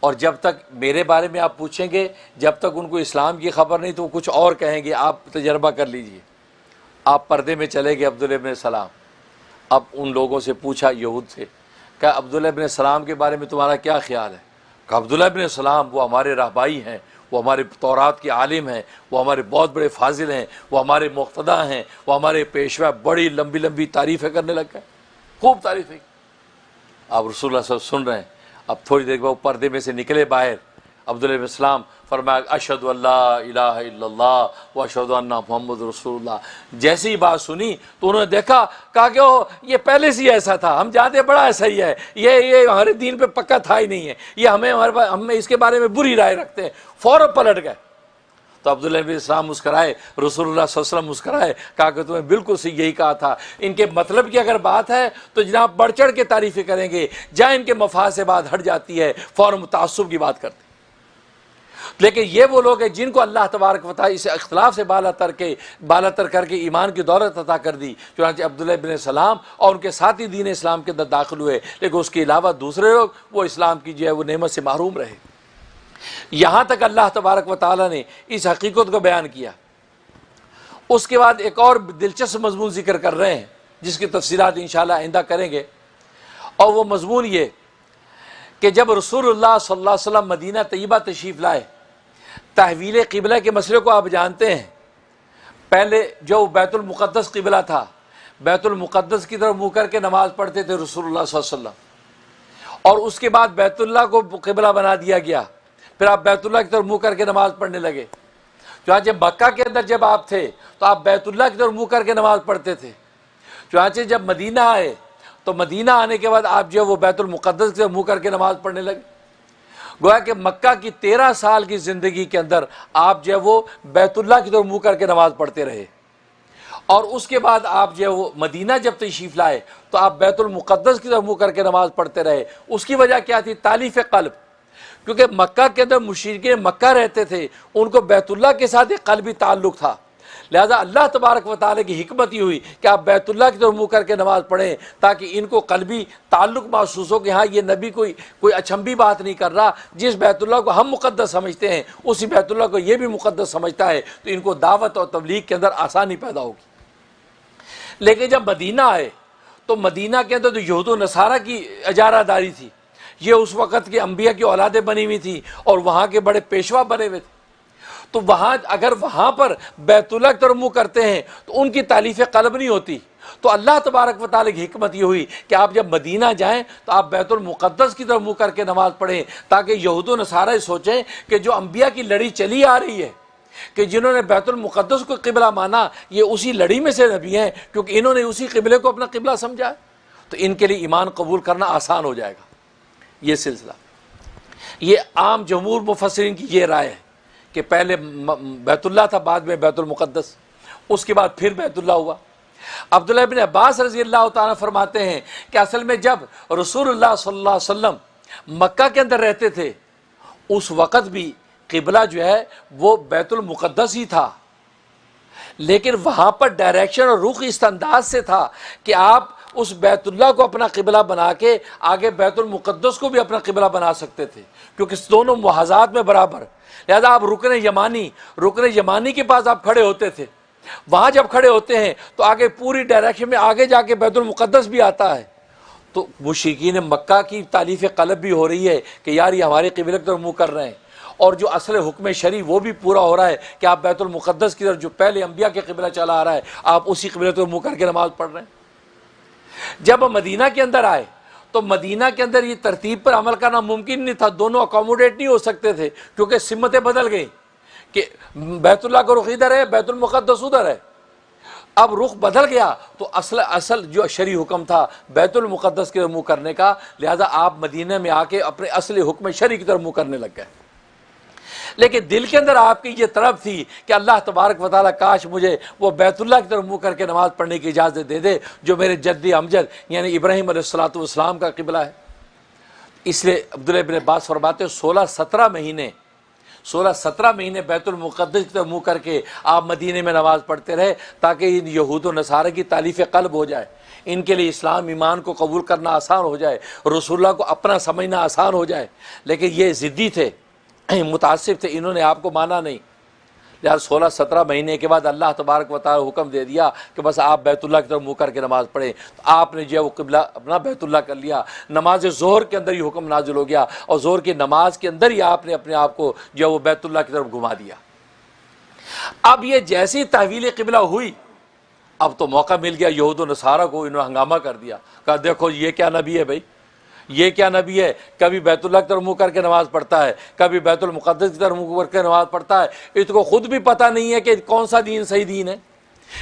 اور جب تک میرے بارے میں آپ پوچھیں گے جب تک ان کو اسلام کی خبر نہیں تو وہ کچھ اور کہیں گے، آپ تجربہ کر لیجئے۔ آپ پردے میں چلے گئے عبداللہ بن سلام، اب ان لوگوں سے پوچھا یہود سے کہ عبداللہ بن سلام کے بارے میں تمہارا کیا خیال ہے؟ کہ عبداللہ بن سلام وہ ہمارے رہبائی ہیں، وہ ہمارے تورات کے عالم ہیں، وہ ہمارے بہت بڑے فاضل ہیں، وہ ہمارے مقتدی ہیں، وہ ہمارے پیشوا، بڑی لمبی لمبی تعریفیں کرنے لگ گئے، خوب تعریفیں۔ آپ رسول اللہ صلی اللہ علیہ وسلم سن رہے ہیں۔ اب تھوڑی دیر بعد پردے میں سے نکلے باہر، عبداللہ بن سلام فرمایا اشہد ان لا الہ الا اللہ و اشہد ان محمد رسول اللہ۔ جیسے ہی بات سنی تو انہوں نے دیکھا، کہا کہ یہ پہلے سے ہی ایسا تھا، ہم جانتے بڑا ایسا ہی ہے، یہ ہمارے دین پہ پکا تھا ہی نہیں ہے، یہ ہمیں اس کے بارے میں بری رائے رکھتے ہیں، فوراً پلٹ گئے۔ تو عبداللہ بن سلام مسکرائے، رسول اللہ صلی اللہ علیہ وسلم مسکرائے، کہا کہ تمہیں بالکل سے یہی کہا تھا، ان کے مطلب کی اگر بات ہے تو جناب بڑھ چڑھ کے تعریفیں کریں گے، جہاں ان کے مفاد سے بات ہٹ جاتی ہے فوراً تعصب کی بات کرتے ہیں۔ لیکن یہ وہ لوگ ہیں جن کو اللہ تبارک و تعالی اس اختلاف سے بالاتر کر کے ایمان کی دولت عطا کر دی، چنانچہ عبداللہ بن سلام اور ان کے ساتھی دین اسلام کے اندر داخل ہوئے، لیکن اس کے علاوہ دوسرے لوگ وہ اسلام کی جو ہے وہ نعمت سے محروم رہے۔ یہاں تک اللہ تبارک و تعالی نے اس حقیقت کو بیان کیا۔ اس کے بعد ایک اور دلچسپ مضمون ذکر کر رہے ہیں جس کی تفصیلات انشاءاللہ آئندہ کریں گے، اور وہ مضمون یہ کہ جب رسول اللہ صلی اللہ علیہ وسلم مدینہ طیبہ تشریف لائے، تحویل قبلہ کے مسئلے کو آپ جانتے ہیں۔ پہلے جو بیت المقدس قبلہ تھا، بیت المقدس کی طرف منہ کر کے نماز پڑھتے تھے رسول اللہ صلی اللہ علیہ وسلم، اور اس کے بعد بیت اللہ کو قبلہ بنا دیا گیا، پھر آپ بیت اللہ کی طرف منہ کر کے نماز پڑھنے لگے۔ چنانچہ مکہ کے اندر جب آپ تھے تو آپ بیت اللہ کی طرف منہ کر کے نماز پڑھتے تھے، چنانچہ جب مدینہ آئے تو مدینہ آنے کے بعد آپ جو وہ بیت المقدس کی طرف منہ کر کے نماز پڑھنے لگے۔ گویا کہ مکہ کی 13 سال کی زندگی کے اندر آپ جو ہے وہ بیت اللہ کی طرف منہ کر کے نماز پڑھتے رہے، اور اس کے بعد آپ جو ہے وہ مدینہ جب تشریف لائے تو آپ بیت المقدس کی طرف منہ کر کے نماز پڑھتے رہے۔ اس کی وجہ کیا تھی؟ تالیف قلب، کیونکہ مکہ کے اندر مشرکین مکہ رہتے تھے، ان کو بیت اللہ کے ساتھ ایک قلبی تعلق تھا، لہذا اللہ تبارک و تعالی کی حکمت یہ ہوئی کہ آپ بیت اللہ کی طرف منہ کر کے نماز پڑھیں تاکہ ان کو قلبی تعلق محسوس ہو کہ ہاں یہ نبی کوئی اچھمبی بات نہیں کر رہا، جس بیت اللہ کو ہم مقدس سمجھتے ہیں اسی بیت اللہ کو یہ بھی مقدس سمجھتا ہے، تو ان کو دعوت اور تبلیغ کے اندر آسانی پیدا ہوگی۔ لیکن جب مدینہ آئے تو مدینہ کے اندر تو یہود و نصارہ کی اجارہ داری تھی، یہ اس وقت کے انبیاء کی اولادیں بنی ہوئی تھیں اور وہاں کے بڑے پیشوا بنے ہوئے تھے، تو اگر وہاں پر بیت اللہ کی طرف منہ کرتے ہیں تو ان کی تالیف قلب نہیں ہوتی۔ تو اللہ تبارک و تعالی کی حکمت یہ ہوئی کہ آپ جب مدینہ جائیں تو آپ بیت المقدس کی طرف منہ کر کے نماز پڑھیں، تاکہ یہود و نصارہ سوچیں کہ جو انبیاء کی لڑی چلی آ رہی ہے کہ جنہوں نے بیت المقدس کو قبلہ مانا، یہ اسی لڑی میں سے نبی ہیں، کیونکہ انہوں نے اسی قبلے کو اپنا قبلہ سمجھا ہے، تو ان کے لیے ایمان قبول کرنا آسان ہو جائے گا۔ یہ سلسلہ، یہ عام جمہور مفسرین کی یہ رائے ہے کہ پہلے بیت اللہ تھا، بعد میں بیت المقدس، اس کے بعد پھر بیت اللہ ہوا۔ عبداللہ بن عباس رضی اللہ تعالیٰ فرماتے ہیں کہ اصل میں جب رسول اللہ صلی اللہ علیہ وسلم مکہ کے اندر رہتے تھے اس وقت بھی قبلہ جو ہے وہ بیت المقدس ہی تھا، لیکن وہاں پر ڈائریکشن اور رخ اس انداز سے تھا کہ آپ اس بیت اللہ کو اپنا قبلہ بنا کے آگے بیت المقدس کو بھی اپنا قبلہ بنا سکتے تھے، کیونکہ دونوں محاذات میں برابر، لہذا آپ رکن یمانی کے پاس آپ کھڑے ہوتے تھے، وہاں جب کھڑے ہوتے ہیں تو آگے پوری ڈائریکشن میں آگے جا کے بیت المقدس بھی آتا ہے، تو مشرکین مکہ کی تالیف قلب بھی ہو رہی ہے کہ یار یہ ہمارے قبلے کی طرف منہ کر رہے ہیں، اور جو اصل حکم شرعی وہ بھی پورا ہو رہا ہے کہ آپ بیت المقدس کی طرف جو پہلے انبیاء کے قبلہ چلا آ رہا ہے آپ اسی قبلے کی طرف منہ کر کے نماز پڑھ رہے ہیں۔ جب مدینہ کے اندر آئے تو مدینہ کے اندر یہ ترتیب پر عمل کرنا ممکن نہیں تھا، دونوں اکوموڈیٹ نہیں ہو سکتے تھے کیونکہ سمتیں بدل گئیں کہ بیت اللہ کو رخ ادھر ہے، بیت المقدس ادھر ہے، اب رخ بدل گیا تو اصل جو شرعی حکم تھا بیت المقدس کی طرف منہ کرنے کا، لہذا آپ مدینہ میں آ کے اپنے اصل حکم شرعی کی طرف منہ کرنے لگ گئے۔ لیکن دل کے اندر آپ کی یہ طلب تھی کہ اللہ تبارک و تعالیٰ کاش مجھے وہ بیت اللہ کی طرف منہ کر کے نماز پڑھنے کی اجازت دے دے جو میرے جدی امجد یعنی ابراہیم علیہ الصلوۃ والسلام کا قبلہ ہے۔ اس لیے عبداللہ بن عباس فرماتے 16-17 مہینے بیت المقدس کی طرف منہ کر کے آپ مدینے میں نماز پڑھتے رہے تاکہ ان یہود و نصارہ کی تالیف قلب ہو جائے، ان کے لیے اسلام ایمان کو قبول کرنا آسان ہو جائے، رسول اللہ کو اپنا سمجھنا آسان ہو جائے۔ لیکن یہ ضدی تھے، متعصب تھے، انہوں نے آپ کو مانا نہیں۔ لہٰذا 16-17 مہینے کے بعد اللہ تبارک و تعالی حکم دے دیا کہ بس آپ بیت اللہ کی طرف منہ کر کے نماز پڑھیں، تو آپ نے جو ہے وہ قبلہ اپنا بیت اللہ کر لیا۔ نماز ظہر کے اندر یہ حکم نازل ہو گیا اور ظہر کی نماز کے اندر ہی آپ نے اپنے آپ کو جو ہے وہ بیت اللہ کی طرف گھما دیا۔ اب یہ جیسی تحویل قبلہ ہوئی، اب تو موقع مل گیا یہود و نصارہ کو، انہوں نے ہنگامہ کر دیا، کہا دیکھو یہ کیا نبی ہے بھائی، یہ کیا نبی ہے، کبھی بیت اللہ کی طرف منہ کر کے نماز پڑھتا ہے، کبھی بیت المقدس کی طرف منہ کر کے نماز پڑھتا ہے، اس کو خود بھی پتہ نہیں ہے کہ کون سا دین صحیح دین ہے،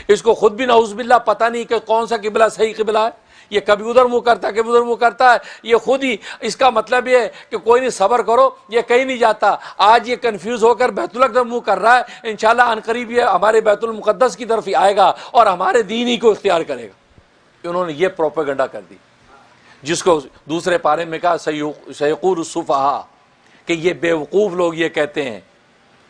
اس کو خود بھی نعوذ باللہ پتہ نہیں کہ کون سا قبلہ صحیح قبلہ ہے، یہ کبھی ادھر منہ کرتا ہے کبھی ادھر منہ کرتا ہے، یہ خود ہی اس کا مطلب یہ ہے کہ کوئی نہیں صبر کرو، یہ کہیں نہیں جاتا، آج یہ کنفیوز ہو کر بیت اللہ کی طرف منہ کر رہا ہے، انشاءاللہ عن قریب یہ ہمارے بیت المقدس کی طرف ہی آئے گا اور ہمارے دین ہی کو اختیار کرے گا۔ انہوں نے یہ پروپیگنڈا کر دی، جس کو دوسرے پارے میں کہا سیقول السفہاء، کہ یہ بے وقوف لوگ یہ کہتے ہیں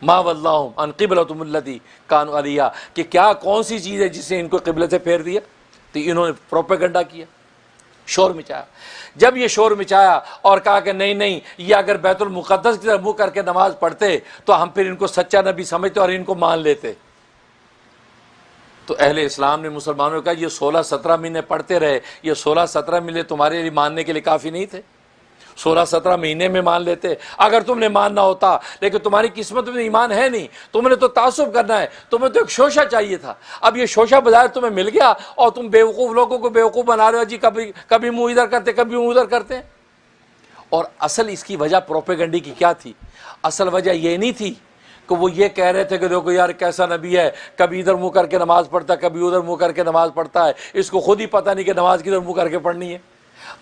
ما واللہم عن قبلتہم التی کانوا علیہا، کہ کیا کون سی چیز ہے جس نے ان کو قبلت سے پھیر دیا۔ تو انہوں نے پروپیگنڈا کیا، شور مچایا۔ جب یہ شور مچایا اور کہا کہ نہیں یہ اگر بیت المقدس کی طرف منہ کر کے نماز پڑھتے تو ہم پھر ان کو سچا نبی سمجھتے اور ان کو مان لیتے، تو اہل اسلام نے مسلمانوں نے کہا یہ 16-17 مہینے پڑھتے رہے، یہ 16-17 مہینے تمہارے لیے ماننے کے لیے کافی نہیں تھے، 16-17 مہینے میں مان لیتے اگر تم نے ماننا ہوتا، لیکن تمہاری قسمت میں ایمان ہے نہیں، تم نے تو تعصب کرنا ہے، تمہیں تو ایک شوشہ چاہیے تھا، اب یہ شوشہ بظاہر تمہیں مل گیا اور تم بیوقوف لوگوں کو بیوقوف بنا رہے ہو، جی کبھی منہ ادھر کرتے کبھی منہ ادھر کرتے ہیں۔ اور اصل اس کی وجہ پروپیگنڈی کی کیا تھی؟ اصل وجہ یہ نہیں تھی کہ وہ یہ کہہ رہے تھے کہ دیکھو یار کیسا نبی ہے، کبھی ادھر منہ کر کے نماز پڑھتا ہے کبھی ادھر منہ کر کے نماز پڑھتا ہے، اس کو خود ہی پتہ نہیں کہ نماز کدھر منہ کر کے پڑھنی ہے۔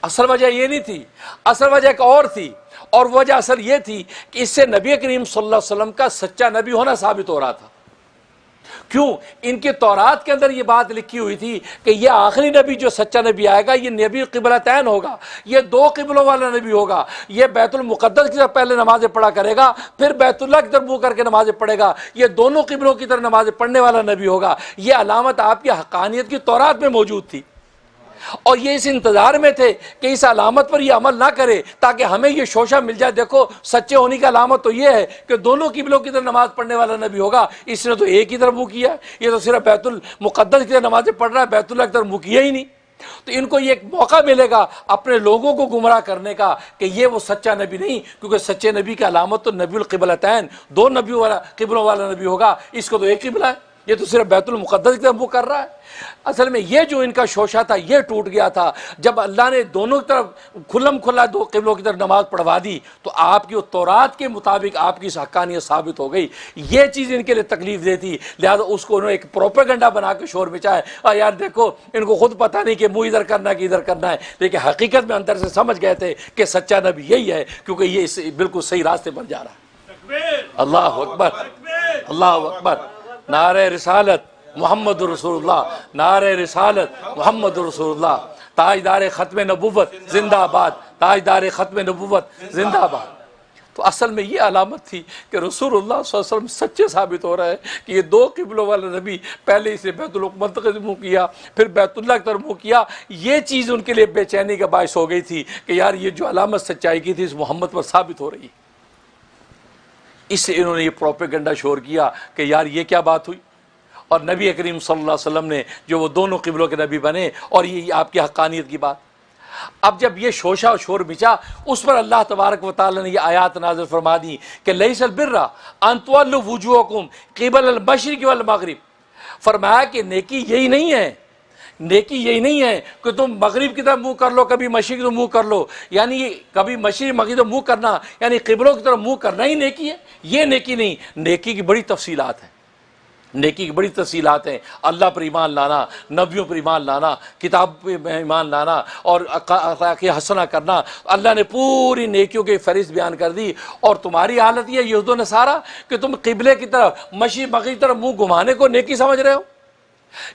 اصل وجہ یہ نہیں تھی، اصل وجہ ایک اور تھی، اور وجہ اصل یہ تھی کہ اس سے نبی کریم صلی اللہ علیہ وسلم کا سچا نبی ہونا ثابت ہو رہا تھا۔ کیوں؟ ان کے تورات کے اندر یہ بات لکھی ہوئی تھی کہ یہ آخری نبی جو سچا نبی آئے گا یہ نبی قبلتین ہوگا، یہ 2 قبلوں والا نبی ہوگا، یہ بیت المقدس کی طرف پہلے نمازیں پڑھا کرے گا پھر بیت اللہ کی طرف منہ کر کے نمازیں پڑھے گا، یہ دونوں قبلوں کی طرف نمازیں پڑھنے والا نبی ہوگا۔ یہ علامت آپ کی حقانیت کی تورات میں موجود تھی، اور یہ اس انتظار میں تھے کہ اس علامت پر یہ عمل نہ کرے تاکہ ہمیں یہ شوشہ مل جائے، دیکھو سچے ہونے کی علامت تو یہ ہے کہ دونوں قبلوں کی طرف نماز پڑھنے والا نبی ہوگا، اس نے تو ایک ہی طرف منہ کیا، یہ تو صرف بیت المقدس کی طرف نمازیں پڑھ رہا ہے، بیت اللہ کی طرف منہ کیا ہی نہیں۔ تو ان کو یہ ایک موقع ملے گا اپنے لوگوں کو گمراہ کرنے کا کہ یہ وہ سچا نبی نہیں، کیونکہ سچے نبی کی علامت تو نبی القبلتین، 2 نبیوں والا قبلوں والا نبی ہوگا، اس کو تو ایک قبلہ ہے، یہ تو صرف بیت المقدس کی طرف منہ کر رہا ہے۔ اصل میں یہ جو ان کا شوشہ تھا یہ ٹوٹ گیا تھا جب اللہ نے دونوں کی طرف کھلم کھلا 2 قبلوں کی طرف نماز پڑھوا دی، تو آپ کی تورات کے مطابق آپ کی حقانیت ثابت ہو گئی۔ یہ چیز ان کے لیے تکلیف دہ تھی، لہذا اس کو انہوں نے ایک پروپیگنڈا بنا کے شور مچایا، اور یار دیکھو ان کو خود پتہ نہیں کہ منہ ادھر کرنا کہ ادھر کرنا ہے، لیکن حقیقت میں اندر سے سمجھ گئے تھے کہ سچا نبی یہی ہے، کیونکہ یہ بالکل صحیح راستے پر جا رہا ہے۔ اللہ اکبر، اللہ اکبر، نعرہ رسالت محمد رسول اللہ، نعرہ رسالت محمد رسول اللہ، تاجدار ختم نبوت زندہ آباد، تاجدار ختم نبوت زندہ آباد۔ تو اصل میں یہ علامت تھی کہ رسول اللہ صلی اللہ علیہ وسلم سچے ثابت ہو رہا ہے کہ یہ 2 قبلوں والا نبی، پہلے اسے بیت المقدس سے منہ کیا پھر بیت اللہ کی طرف منہ کیا۔ یہ چیز ان کے لیے بے چینی کا باعث ہو گئی تھی کہ یار یہ جو علامت سچائی کی تھی اس محمد پر ثابت ہو رہی ہے۔ اس سے انہوں نے یہ پروپیگنڈا شور کیا کہ یار یہ کیا بات ہوئی، اور نبی کریم صلی اللہ علیہ وسلم نے جو وہ 2 قبلوں کے نبی بنے، اور یہ آپ کی حقانیت کی بات۔ اب جب یہ شوشہ اور شور مچا، اس پر اللہ تبارک و تعالی نے یہ آیات نازل فرما دی کہ لیس البر ان تولوا وجوہکم قبل المشرق والمغرب، فرمایا کہ نیکی یہی نہیں ہے، نیکی یہی نہیں ہے کہ تم مغرب کی طرف منہ کر لو کبھی مشرق کی طرف منہ کر لو، یعنی کبھی مشرق مغرب کی طرف منہ کرنا یعنی قبلوں کی طرف منہ کرنا ہی نیکی ہے، یہ نیکی نہیں۔ نیکی کی بڑی تفصیلات ہیں، نیکی کی بڑی تفصیلات ہیں، اللہ پر ایمان لانا، نبیوں پر ایمان لانا، کتاب پر ایمان لانا اور اخلاق حسنہ کرنا۔ اللہ نے پوری نیکیوں کی فہرست بیان کر دی، اور تمہاری حالت یہ یہود و نصارہ کہ تم قبلے کی طرف مشرق مغرب کی طرف منہ گھمانے کو نیکی سمجھ رہے ہو۔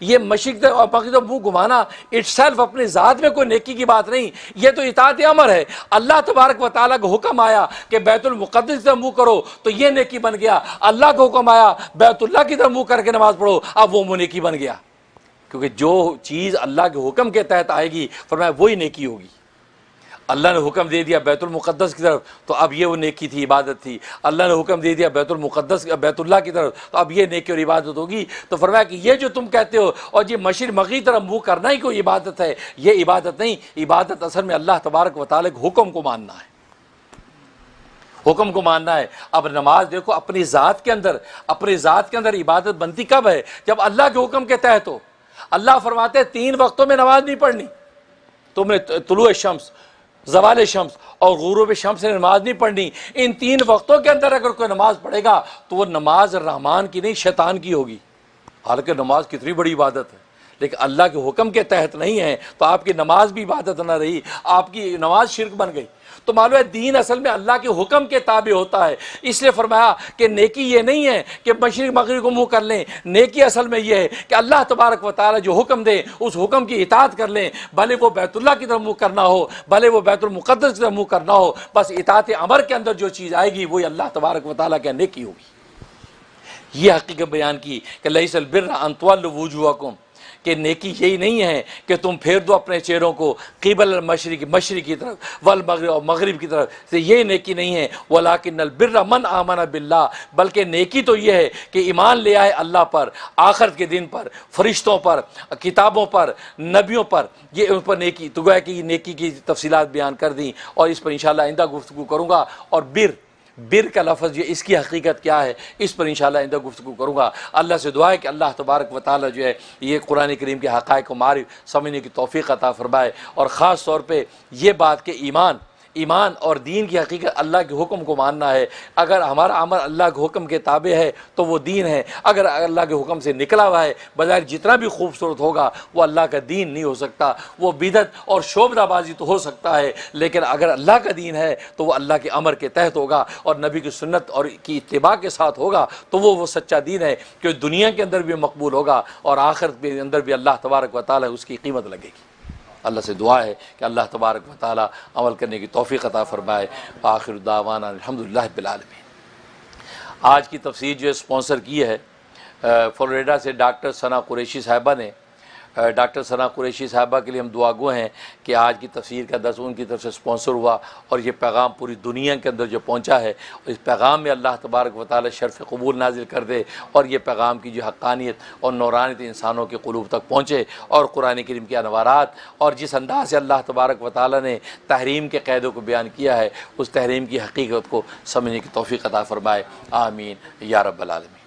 یہ مشرق اور مغرب طرف منہ گھمانا اٹ سیلف اپنی ذات میں کوئی نیکی کی بات نہیں، یہ تو اطاعت امر ہے۔ اللہ تبارک و تعالیٰ کا حکم آیا کہ بیت المقدس کی طرف منہ کرو تو یہ نیکی بن گیا، اللہ کا حکم آیا بیت اللہ کی طرف منہ کر کے نماز پڑھو، اب وہ نیکی بن گیا، کیونکہ جو چیز اللہ کے حکم کے تحت آئے گی فرمایا وہی نیکی ہوگی۔ اللہ نے حکم دے دیا بیت المقدس کی طرف تو اب یہ وہ نیکی تھی، عبادت تھی۔ اللہ نے حکم دے دیا بیت اللہ کی طرف تو اب یہ نیکی اور عبادت ہوگی۔ تو فرمایا کہ یہ جو تم کہتے ہو اور یہ مشرق مغرب کی طرف منہ کرنا ہی کوئی عبادت ہے، یہ عبادت نہیں، عبادت اصل میں اللہ تبارک و تعالیٰ کے حکم کو ماننا ہے، حکم کو ماننا ہے۔ اب نماز دیکھو اپنی ذات کے اندر عبادت بنتی کب ہے؟ جب اللہ کے حکم کے تحت ہو۔ اللہ فرماتے ہیں 3 وقتوں میں نماز نہیں پڑھنی، تم نے طلوع شمس، زوال شمس اور غروب شمس سے نماز نہیں پڑھنی۔ ان 3 وقتوں کے اندر اگر کوئی نماز پڑھے گا تو وہ نماز رحمان کی نہیں شیطان کی ہوگی۔ حالانکہ نماز کتنی بڑی عبادت ہے، لیکن اللہ کے حکم کے تحت نہیں ہے تو آپ کی نماز بھی عبادت نہ رہی، آپ کی نماز شرک بن گئی۔ تو معلوم ہے دین اصل میں اللہ کے حکم کے تابع ہوتا ہے۔ اس لیے فرمایا کہ نیکی یہ نہیں ہے کہ مشرق مغرب کو منہ کر لیں، نیکی اصل میں یہ ہے کہ اللہ تبارک و تعالیٰ جو حکم دے اس حکم کی اطاعت کر لیں، بھلے وہ بیت اللہ کی طرف منہ کرنا ہو، بھلے وہ بیت المقدس کی طرف منہ کرنا ہو، بس اطاعت امر کے اندر جو چیز آئے گی وہی اللہ تبارک و تعالیٰ کی نیکی ہوگی۔ یہ حقیقت بیان کی کہ لیس البر ان تولوا وجوہکم، کہ نیکی یہی نہیں ہے کہ تم پھیر دو اپنے چہروں کو قبل مشرق کی طرف والمغرب اور مغرب کی طرف سے، یہ نیکی نہیں ہے۔ ولکن البر من آمن باللہ، بلکہ نیکی تو یہ ہے کہ ایمان لے آئے اللہ پر، آخرت کے دن پر، فرشتوں پر، کتابوں پر، نبیوں پر، یہ ان پر نیکی۔ تو گویا کہ نیکی کی تفصیلات بیان کر دیں اور اس پر انشاءاللہ آئندہ گفتگو کروں گا۔ اور بر کا لفظ یہ اس کی حقیقت کیا ہے اس پر انشاءاللہ آئندہ گفتگو کروں گا۔ اللہ سے دعا ہے کہ اللہ تبارک و تعالیٰ جو ہے یہ قرآن کریم کے حقائق کو معرفت سمجھنے کی توفیق عطا فرمائے، اور خاص طور پہ یہ بات کہ ایمان اور دین کی حقیقت اللہ کے حکم کو ماننا ہے۔ اگر ہمارا عمل اللہ کے حکم کے تابع ہے تو وہ دین ہے، اگر اللہ کے حکم سے نکلا ہوا ہے بظاہر جتنا بھی خوبصورت ہوگا وہ اللہ کا دین نہیں ہو سکتا، وہ بدعت اور شعبدہ بازی تو ہو سکتا ہے، لیکن اگر اللہ کا دین ہے تو وہ اللہ کے امر کے تحت ہوگا اور نبی کی سنت اور کی اتباع کے ساتھ ہوگا، تو وہ سچا دین ہے کہ دنیا کے اندر بھی مقبول ہوگا اور آخرت کے اندر بھی اللہ تبارک و تعالیٰ اس کی قیمت لگے گی۔ اللہ سے دعا ہے کہ اللہ تبارک و تعالیٰ عمل کرنے کی توفیق عطا فرمائے۔ آخر دعوانا الحمدللہ رب العالمین۔ آج کی تفسیر جو اسپانسر کی ہے فلوریڈا سے ڈاکٹر ثنا قریشی صاحبہ نے۔ ڈاکٹر ثنا قریشی صاحبہ کے لیے ہم دعا گو ہیں کہ آج کی تفسیر کا درس ان کی طرف سے اسپانسر ہوا اور یہ پیغام پوری دنیا کے اندر جو پہنچا ہے اس پیغام میں اللہ تبارک و تعالی شرف قبول نازل کر دے، اور یہ پیغام کی جو حقانیت اور نورانیت انسانوں کے قلوب تک پہنچے، اور قرآن کریم کے انوارات اور جس انداز سے اللہ تبارک و تعالی نے تحریم کے قیدوں کو بیان کیا ہے اس تحریم کی حقیقت کو سمجھنے کی توفیق عطا فرمائے، آمین یا رب العالمین۔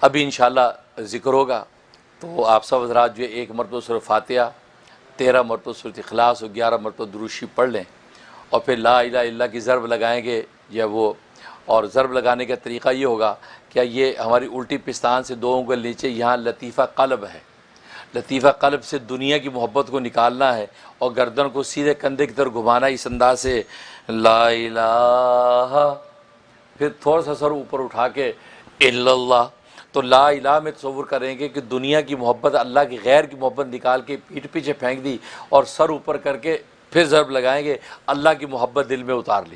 ابھی انشاءاللہ ذکر ہوگا تو آپ سب حضرات جو 1 مرتبہ سورہ فاتحہ، 13 مرتبہ سورۃ اخلاص اور 11 مرتبہ درود شریف پڑھ لیں، اور پھر لا الہ الا اللہ کی ضرب لگائیں گے وہ، اور ضرب لگانے کا طریقہ یہ ہوگا کہ یہ ہماری الٹی پستان سے 2 انگل نیچے یہاں لطیفہ قلب ہے، لطیفہ قلب سے دنیا کی محبت کو نکالنا ہے اور گردن کو سیدھے کندھے کی طرف گھمانا اس انداز سے لا الہ، پھر تھوڑا سا سر اوپر اٹھا کے الا اللہ۔ تو لا الہ میں تصور کریں گے کہ دنیا کی محبت، اللہ کی غیر کی محبت نکال کے پیٹھ پیچھے پھینک دی، اور سر اوپر کر کے پھر ضرب لگائیں گے، اللہ کی محبت دل میں اتار لی۔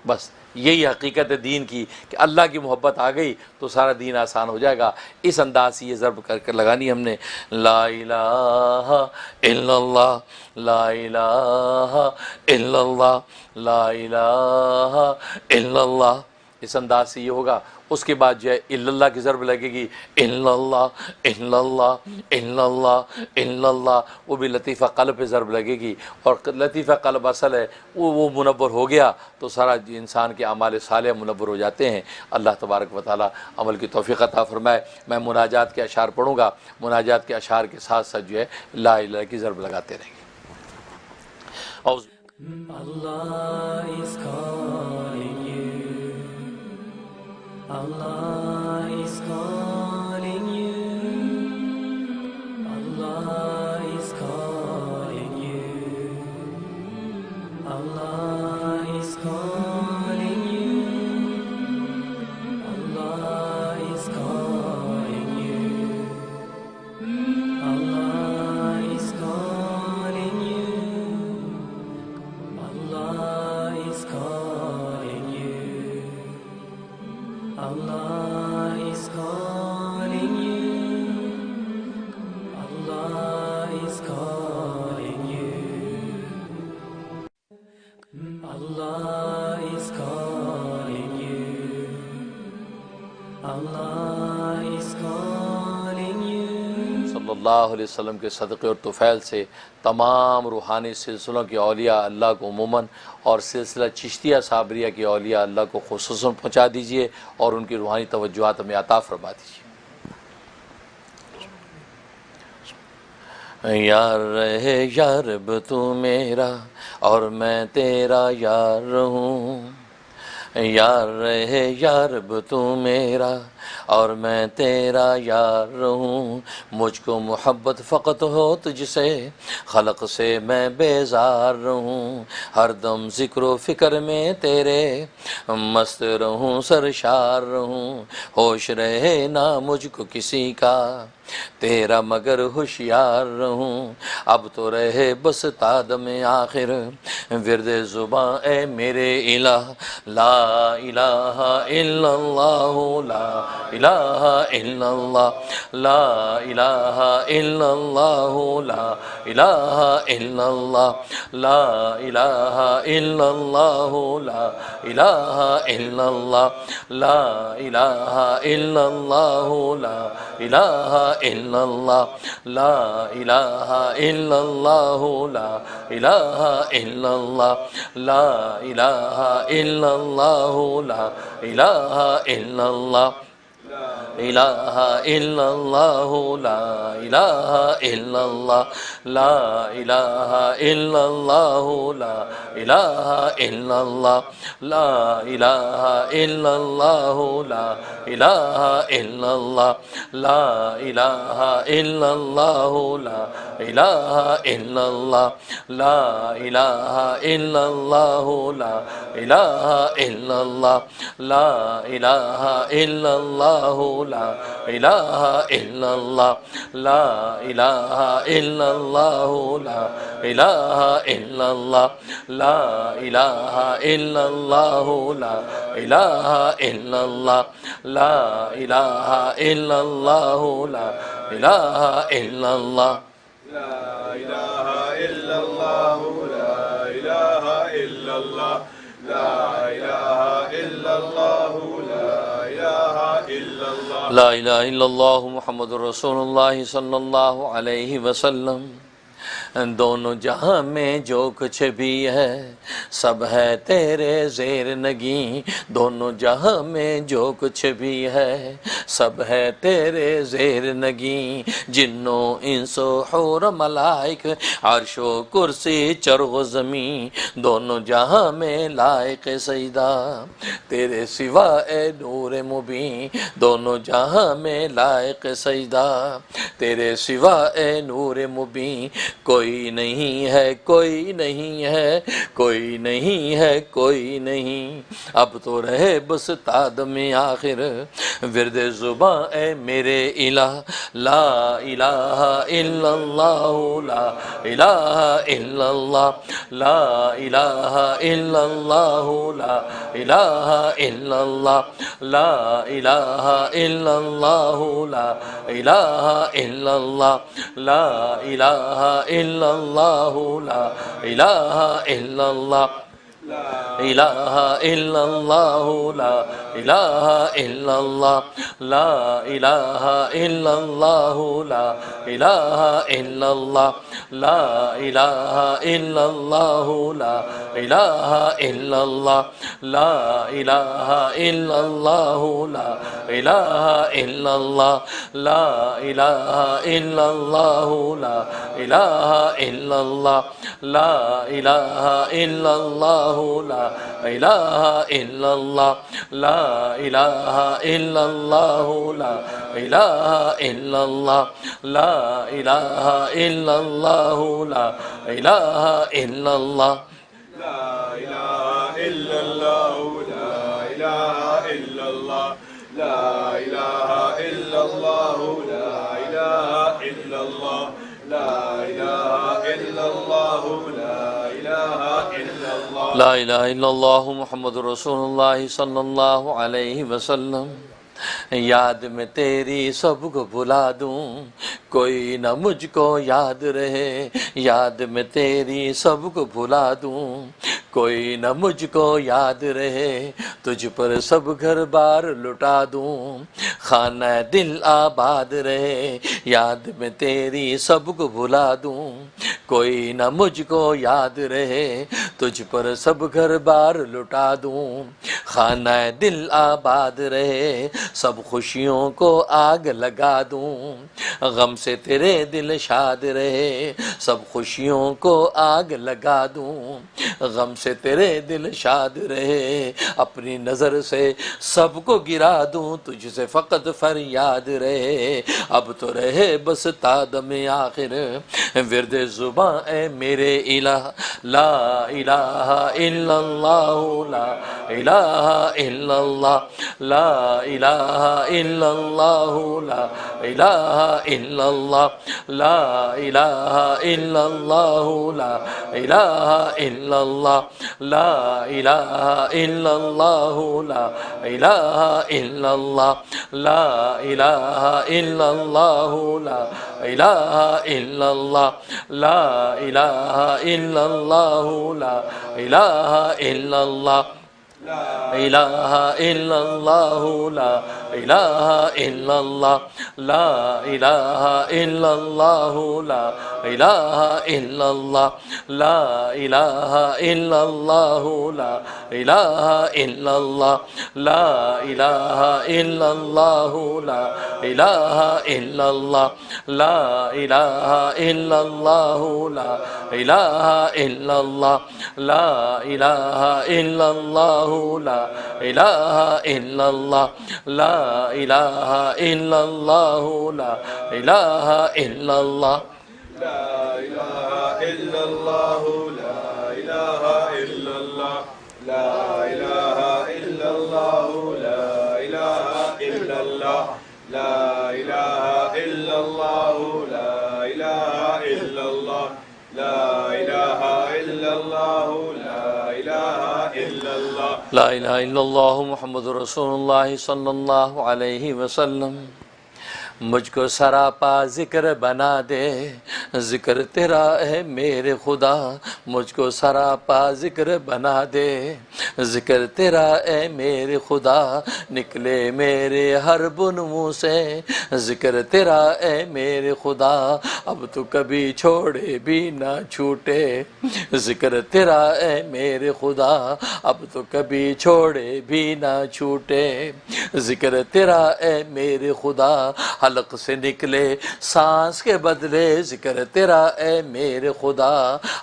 بس یہی حقیقت ہے دین کی کہ اللہ کی محبت آ گئی تو سارا دین آسان ہو جائے گا۔ اس انداز سے یہ ضرب کر کے لگانی ہم نے، لا الہ الا اللہ، لا الہ الا اللہ، لا الہ الا اللہ، اس انداز سے یہ ہوگا۔ اس کے بعد جو ہے الا اللہ کی ضرب لگے گی، الا اللہ الا اللہ الا اللہ الا اللہ، وہ بھی لطیفہ قلب پہ ضرب لگے گی، اور لطیفہ قلب اصل ہے وہ منور ہو گیا تو سارا انسان کے اعمال صالح منور ہو جاتے ہیں۔ اللہ تبارک و تعالی عمل کی توفیق عطا فرمائے۔ میں مناجات کے اشعار پڑھوں گا، مناجات کے اشعار کے ساتھ ساتھ جو ہے لا الہ کی ضرب لگاتے رہیں گے۔ Allah is calling you. Allah اللہ علیہ وسلم کے صدقے اور طفیل سے تمام روحانی سلسلوں کے اولیاء اللہ کو عموماً اور سلسلہ چشتیہ صابریہ کے اولیاء اللہ کو خصوصاً پہنچا دیجیے اور ان کی روحانی توجہات میں عطا فرما دیجیے۔ یار رہے یا رب تو میرا اور میں تیرا یار رہوں، یار رہے یا رب تو میرا اور میں تیرا یار رہوں، مجھ کو محبت فقط ہو تجھ سے خلق سے میں بیزار رہوں، ہر دم ذکر و فکر میں تیرے مست رہوں سرشار رہوں، ہوش رہے نہ مجھ کو کسی کا تیرا مگر ہوشیار رہوں، اب تو رہے بس تادم آخر ورد زباں اے میرے الہ، لا الہ الا اللہ لا الہ الا اللہ لا الہ الا اللہ لا الہ الا اللہ لا الہ الا اللہ لا الہ الا اللہ لا الہ الا اللہ لا الہ الا اللہ لا الہ الا اللہ لا الہ الا اللہ لا الہ الا اللہ لا الہ الا اللہ الہ الا اللہ لا الہ الا اللہ لا الہ الا اللہ لا الہ الا اللہ لا الہ الا اللہ لا الہ الا اللہ لا الہ الا اللہ لا الہ الا اللہ لا الہ الا اللہ لا الہ الا اللہ لا الہ الا اللہ لا الہ الا اللہ لا الہ الا اللہ لا الہ الا اللہ لا الہ الا اللہ لا الہ الا اللہ لا الہ الا اللہ لا الہ الا اللہ لا إله إلا الله لا إله إلا الله لا إله إلا الله لا إله إلا الله لا الہ الا اللہ محمد رسول اللہ صلی اللہ علیہ وسلم۔ دونوں جہاں میں جو کچھ بھی ہے سب ہے تیرے زیر نگیں، دونوں جہاں میں جو کچھ بھی ہے سب ہے تیرے زیر نگیں، جنوں انس و حور ملائک عرش و کرسی چرغ و زمین، دونوں جہاں میں لائق سجدہ تیرے سوا اے نور مبین، دونوں جہاں میں لائق سجدہ تیرے سوا اے نور مبین، کوئی نہیں ہے کوئی نہیں ہے کوئی نہیں ہے کوئی نہیں، اب تو رہے بس تادم آخر ورد زباں اے میرے الہ، لا الہ الا اللہ لا الہ الا اللہ لا الہ الا اللہ لا الہ الا اللہ لا الہ الا اللہ لا الہ الا اللہ لا الہ الا اللہ لا الہ الا اللہ الہ الا اللہ لا الہ الا اللہ لا الہ الا اللہ لا الہ الا اللہ لا الہ الا اللہ لا الہ الا اللہ لا الہ الا اللہ لا الہ الا اللہ لا الہ الا اللہ لا الہ الا اللہ لا الہ الا اللہ لا الہ الا اللہ لا الہ الا اللہ لا الہ الا اللہ لا الہ الا اللہ لا الہ الا اللہ لا إله إلا الله لا إله إلا الله لا إله إلا الله لا إله إلا الله لا إله إلا الله لا إله إلا الله لا الہ الا اللہ محمد رسول اللہ صلی اللہ علیہ وسلم۔ یاد میں تیری سب کو بھلا دوں کوئی نہ مجھ کو یاد رہے، یاد میں تیری سب کو بھلا دوں کوئی نہ مجھ کو یاد رہے تجھ پر سب گھر بار لٹا دوں، خانہ دل آباد رہے یاد میں تیری سب کو بھلا دوں، کوئی نہ مجھ کو یاد رہے تجھ پر سب گھر بار لٹا دوں، خانہ دل آباد رہے سب خوشیوں کو آگ لگا دوں، غم سے تیرے دل شاد رہے سب خوشیوں کو آگ لگا دوں، غم سے تیرے دل شاد رہے اپنی نظر سے سب کو گرا دوں، تجھ سے فقط فریاد رہے اب تو رہے بس تا دم آخر ورد زباں اے میرے الہ، لا الہ الا اللہ لا الہ الا اللہ، لا الہ الا اللہ لا الہ الا اللہ، لا الہ الا اللہ لا الہ الا اللہ، لا الہ الا اللہ لا الہ الا اللہ، لا الہ الا اللہ لا الہ الا اللہ، لا الہ الا اللہ لا الہ الا اللہ، الہ الا اللہ لا الہ الا اللہ، لا الہ الا اللہ لا الہ الا اللہ، لا الہ الا اللہ لا الہ الا اللہ، لا الہ الا اللہ لا الہ الا اللہ، لا الہ الا اللہ لا الہ الا اللہ، لا الہ الا اللہ لا الہ الا اللہ، لا الہ الا اللہ لا الہ الا اللہ، لا إله إلا الله لا إله إلا الله لا إله إلا الله لا إله إلا الله لا إله إلا الله لا إله إلا الله لا إله إلا الله لا إله إلا الله لا الہ الا اللہ محمد رسول اللہ صلی اللہ علیہ وسلم، مجھ کو سراپا ذکر بنا دے، ذکر تیرا ہے میرے خدا، مجھ کو سراپا ذکر بنا دے، ذکر تیرا ہے میرے خدا، نکلے میرے ہر بن منہ سے، ذکر تیرا ہے میرے خدا، اب تو کبھی چھوڑے بھی نہ چھوٹے، ذکر تیرا ہے میرے خدا، اب تو کبھی چھوڑے بھی نہ چھوٹے، ذکر تیرا ہے میرے خدا، حلق سے نکلے سانس کے بدلے، ذکر تیرا اے میرے خدا،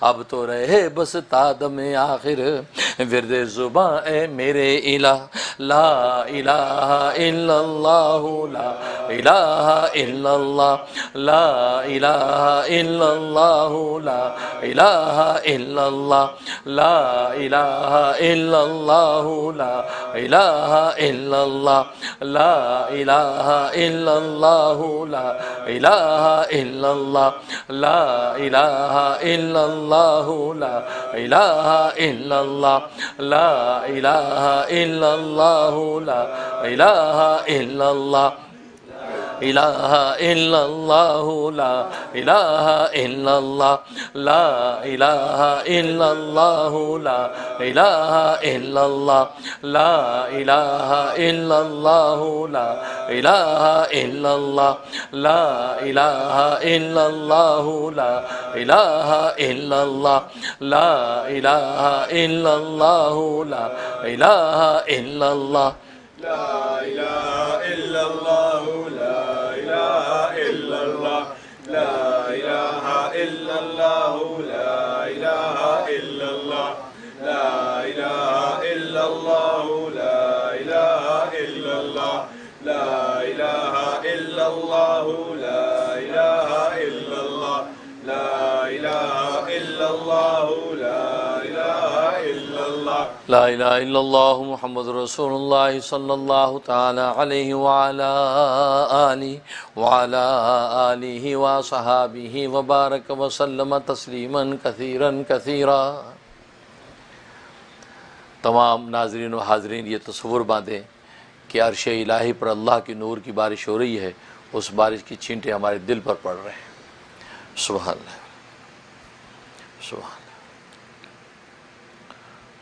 اب تو رہے بس تا دم آخر ورد زباں اے میرے الہ، لا الہ الا اللہ لا الہ الا اللہ، لا الہ الا اللہ لا الہ الا اللہ، لا الہ الا اللہ لا الہ الا اللہ، لا الہ الا اللہ لا الہ الا اللہ، لا الہ الا اللہ لا الہ الا اللہ، لا الہ الا اللہ لا الہ الا اللہ، الہ الا اللہ لا الہ الا اللہ، لا الہ الا اللہ لا الہ الا اللہ، لا الہ الا اللہ لا الہ الا اللہ، لا الہ الا اللہ لا الہ الا اللہ، لا الہ الا اللہ لا الہ الا اللہ، لا إله إلا الله لا إله إلا الله لا إله إلا الله لا إله إلا الله لا إله إلا الله لا إله إلا الله لا إله إلا الله لا إله إلا الله لا إله إلا الله لا إله إلا الله لا الہ الا اللہ محمد رسول اللہ صلی اللہ تعالی علیہ وعلا آلہ وصحابہ وبارک وسلم تسلیما کثیرا کثیرا۔ تمام ناظرین و حاضرین یہ تصور باندھیں کہ عرش الہی پر اللہ کی نور کی بارش ہو رہی ہے، اس بارش کی چھینٹیں ہمارے دل پر پڑ رہے ہیں۔ سبحان اللہ، سبحان اللہ۔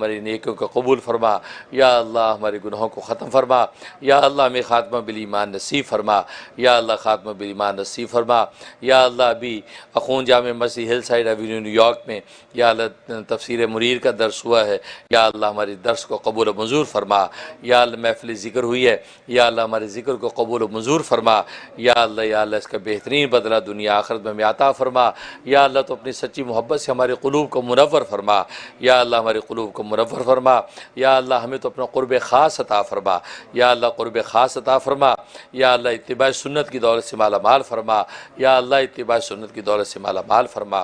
ہماری نیکیوں کو قبول فرما، یا اللہ ہمارے گناہوں کو ختم فرما، یا اللہ ہمیں خاتمہ بالایمان نصیب فرما، یا اللہ خاتمہ بالایمان نصیب فرما، یا اللہ ابھی اخون جامع مسجد ہل سائڈ ایوینیو نیو یارک میں یا اللہ تفسیر منیر کا درس ہوا ہے، یا اللہ ہمارے درس کو قبول و منظور فرما، یا اللہ محفل ذکر ہوئی ہے، یا اللہ ہمارے ذکر کو قبول و منظور فرما، یا اللہ اس کا بہترین بدلہ دنیا آخرت میں عطا فرما، یا اللہ تو اپنی سچی محبت سے ہمارے قلوب کو منور فرما، یا اللہ ہمارے قلوب کو منور فرما، یا اللہ ہمیں تو اپنا قرب خاص عطا فرما، یا اللہ قرب خاص عطا فرما، یا اللہ اتباع سنت کی دولت سے مالا مال فرما، یا اللہ اتباع سنت کی دولت سے مالا مال فرما۔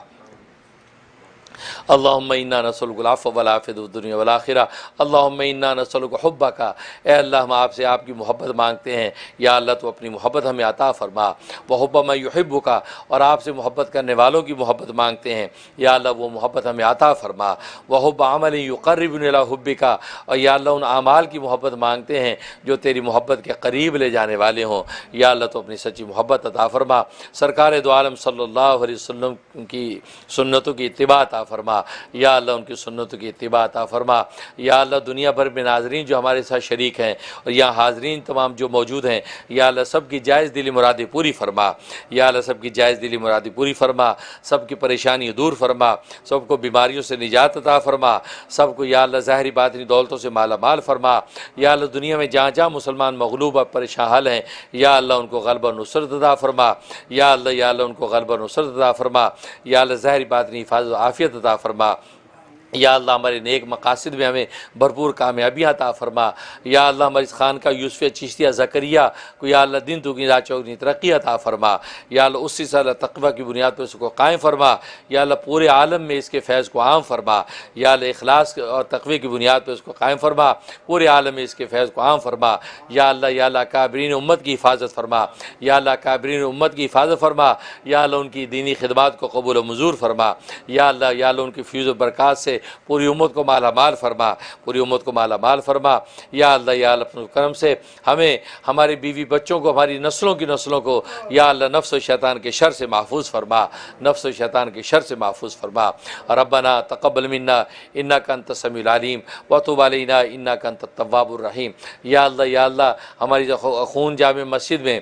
اللہم انا نسألک العفو والعافیۃ فی الدنیا والآخرہ، اللہم انا نسألک حبک، اے اللہ ہم آپ سے آپ کی محبت مانگتے ہیں، یا اللہ تو اپنی محبت ہمیں عطا فرما، وحب من یحبک، اور آپ سے محبت کرنے والوں کی محبت مانگتے ہیں، یا اللہ وہ محبت ہمیں عطا فرما، وحب عمل یقربنا الی حبک، اور یا اللہ ان اعمال کی محبت مانگتے ہیں جو تیری محبت کے قریب لے جانے والے ہوں، یا اللہ تو اپنی سچی محبت عطا فرما، سرکار دو عالم صلی اللہ علیہ وسلم کی سنتوں کی اتباع عطا فرما، یا اللہ ان کی سنتوں کی اتباع عطا فرما، یا اللہ دنیا بھر میں ناظرین جو ہمارے ساتھ شریک ہیں اور یہاں حاضرین تمام جو موجود ہیں، یا اللہ سب کی جائز دلی مرادیں پوری فرما، یا اللہ سب کی جائز دلی مرادیں پوری فرما، سب کی پریشانی دور فرما، سب کو بیماریوں سے نجات عطا فرما، سب کو یا اللہ ظاہری باطنی دولتوں سے مالا مال فرما، یا اللہ دنیا میں جہاں جہاں مسلمان مغلوب اور پریشان حال ہیں، یا اللہ ان کو غلبہ نصرت عطا فرما، یا اللہ ان کو غلبہ نصرت عطا فرما، یا اللہ ظاہری باطنی حفاظت و عافیت عطا فرما، یا اللہ ہمارے نیک مقاصد میں ہمیں بھرپور کامیابی عطا فرما، یا اللہ ہماری اس خانقاہ یوسفیہ چشتیہ زکریا کو یا اللہ دن دگنی رات چوگنی ترقی عطا فرما، یا اللہ اسی سے اللہ تقوی کی بنیاد پر اس کو قائم فرما، یا اللہ پورے عالم میں اس کے فیض کو عام فرما، یا اللہ اخلاص اور تقوی کی بنیاد پر اس کو قائم فرما، پورے عالم میں اس کے فیض کو عام فرما، یا اللہ کابرین امت کی حفاظت فرما، یا اللہ کابرین امت کی حفاظت فرما، یا اللہ ان کی دینی خدمات کو قبول و منظور فرما، یا اللہ ان کی فیض و برکات سے پوری امت کو مالا مال فرما، پوری امت کو مالا مال فرما، یا اللہ اپنے کرم سے ہمیں، ہمارے بیوی بچوں کو، ہماری نسلوں کو یا اللہ نفس و شیطان کے شر سے محفوظ فرما، نفس و شیطان کے شر سے محفوظ فرما۔ ربنا تقبل منا انک انت السمیع العلیم وتب علینا انک انت التواب الرحیم۔ یا اللہ ہماری خون جامع مسجد میں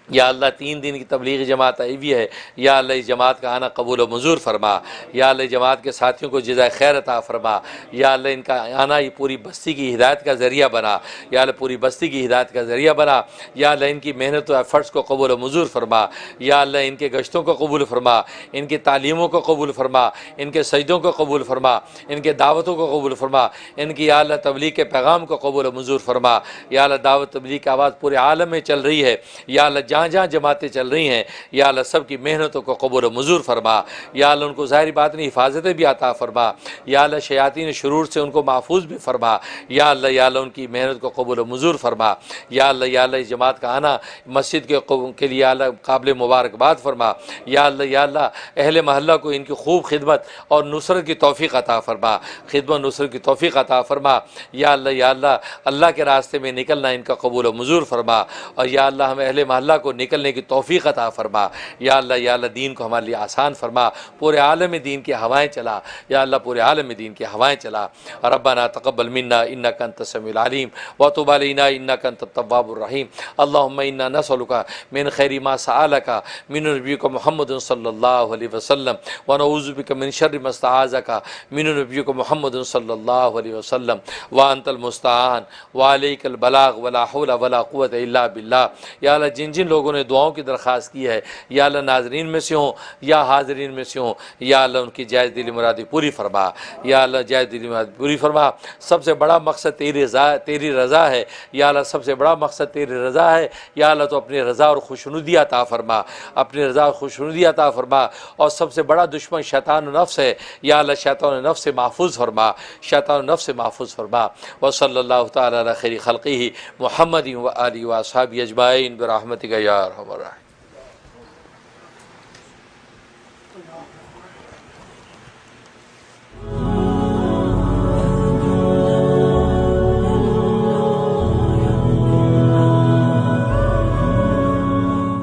یا اللہ 3 دن کی تبلیغی جماعت آئی ہوئی ہے، یا اللہ اس جماعت کا آنا قبول و منظور فرما، یا اللہ جماعت کے ساتھیوں کو جزائے خیر عطا فرما، یا اللہ ان کا آنا یہ پوری بستی کی ہدایت کا ذریعہ بنا، یا اللہ پوری بستی کی ہدایت کا ذریعہ بنا، یا اللہ ان کی محنت و ایفرٹس کو قبول و منظور فرما، یا اللہ ان کے گشتوں کو قبول فرما، ان کی تعلیموں کو قبول فرما، ان کے سجدوں کو قبول فرما، ان کے دعوتوں کو قبول فرما، ان کی یا اللہ تبلیغ کے پیغام کو قبول و منظور فرما، یا اللہ دعوت تبلیغ کی آواز پورے عالم میں چل رہی ہے، یا اللہ جہاں جہاں جماعتیں چل رہی ہیں، یا اللہ سب کی محنتوں کو قبول و منظور فرما، یا اللہ ان کو ظاہری باطنی حفاظتیں بھی عطا فرما، یا اللہ شیاطین شرور سے ان کو محفوظ بھی فرما، یا اللہ ان کی محنت کو قبول و منظور فرما، یا اللہ اس جماعت کا آنا مسجد کے لیے اللہ قابل مبارکباد فرما، یا اللہ اہل محلہ کو ان کی خوب خدمت اور نصرت کی توفیق عطا فرما، خدمت نصرت کی توفیق عطا فرما، یا اللہ کے راستے میں نکلنا ان کا قبول و منظور فرما، اور یا اللہ ہم اہل محلہ کو نکلنے کی توفیق عطا فرما، یا اللہ دین کو ہمارے لیے آسان فرما، پورے عالم میں دین کی ہوائیں چلا، یا اللہ پورے عالم میں دین کی ہوائیں چلا۔ ربنا تقبل منا انک انت السمیع العلیم وتب علینا انک انت التواب الرحیم۔ اللہم انا نسألک من خیر ما سألک من نبیک محمد صلی اللہ علیہ وسلم ونعوذ بک من شر ما استعاذک من نبیک محمد صلی اللہ علیہ وسلم وانت المستعان وعلیک البلاغ ولا حول ولا قوة الا باللہ۔ یا اللہ جن لوگوں نے دعاؤں کی درخواست کی ہے، یا اللہ ناظرین میں سے ہوں یا حاضرین میں سے ہوں، یا اللہ ان کی جائز دلی مرادی پوری فرما، یا اللہ جائز دلی مرادی پوری فرما۔ سب سے بڑا مقصد تیری رضا ہے، یا اللہ سب سے بڑا مقصد تیری رضا ہے، یا اللہ تو اپنی رضا اور خوشنودی عطا فرما، اپنی رضا اور خوشنودی عطا فرما، اور سب سے بڑا دشمن شیطان و نفس ہے، یا اللہ شیطان و نفس سے محفوظ فرما، شیطان و نفس سے محفوظ فرما۔ وصلی اللہ تعالی علی خیر خلقہ محمد و آلہ و اصحابہ اجمعین برحمتک یا ارحم الراحمین۔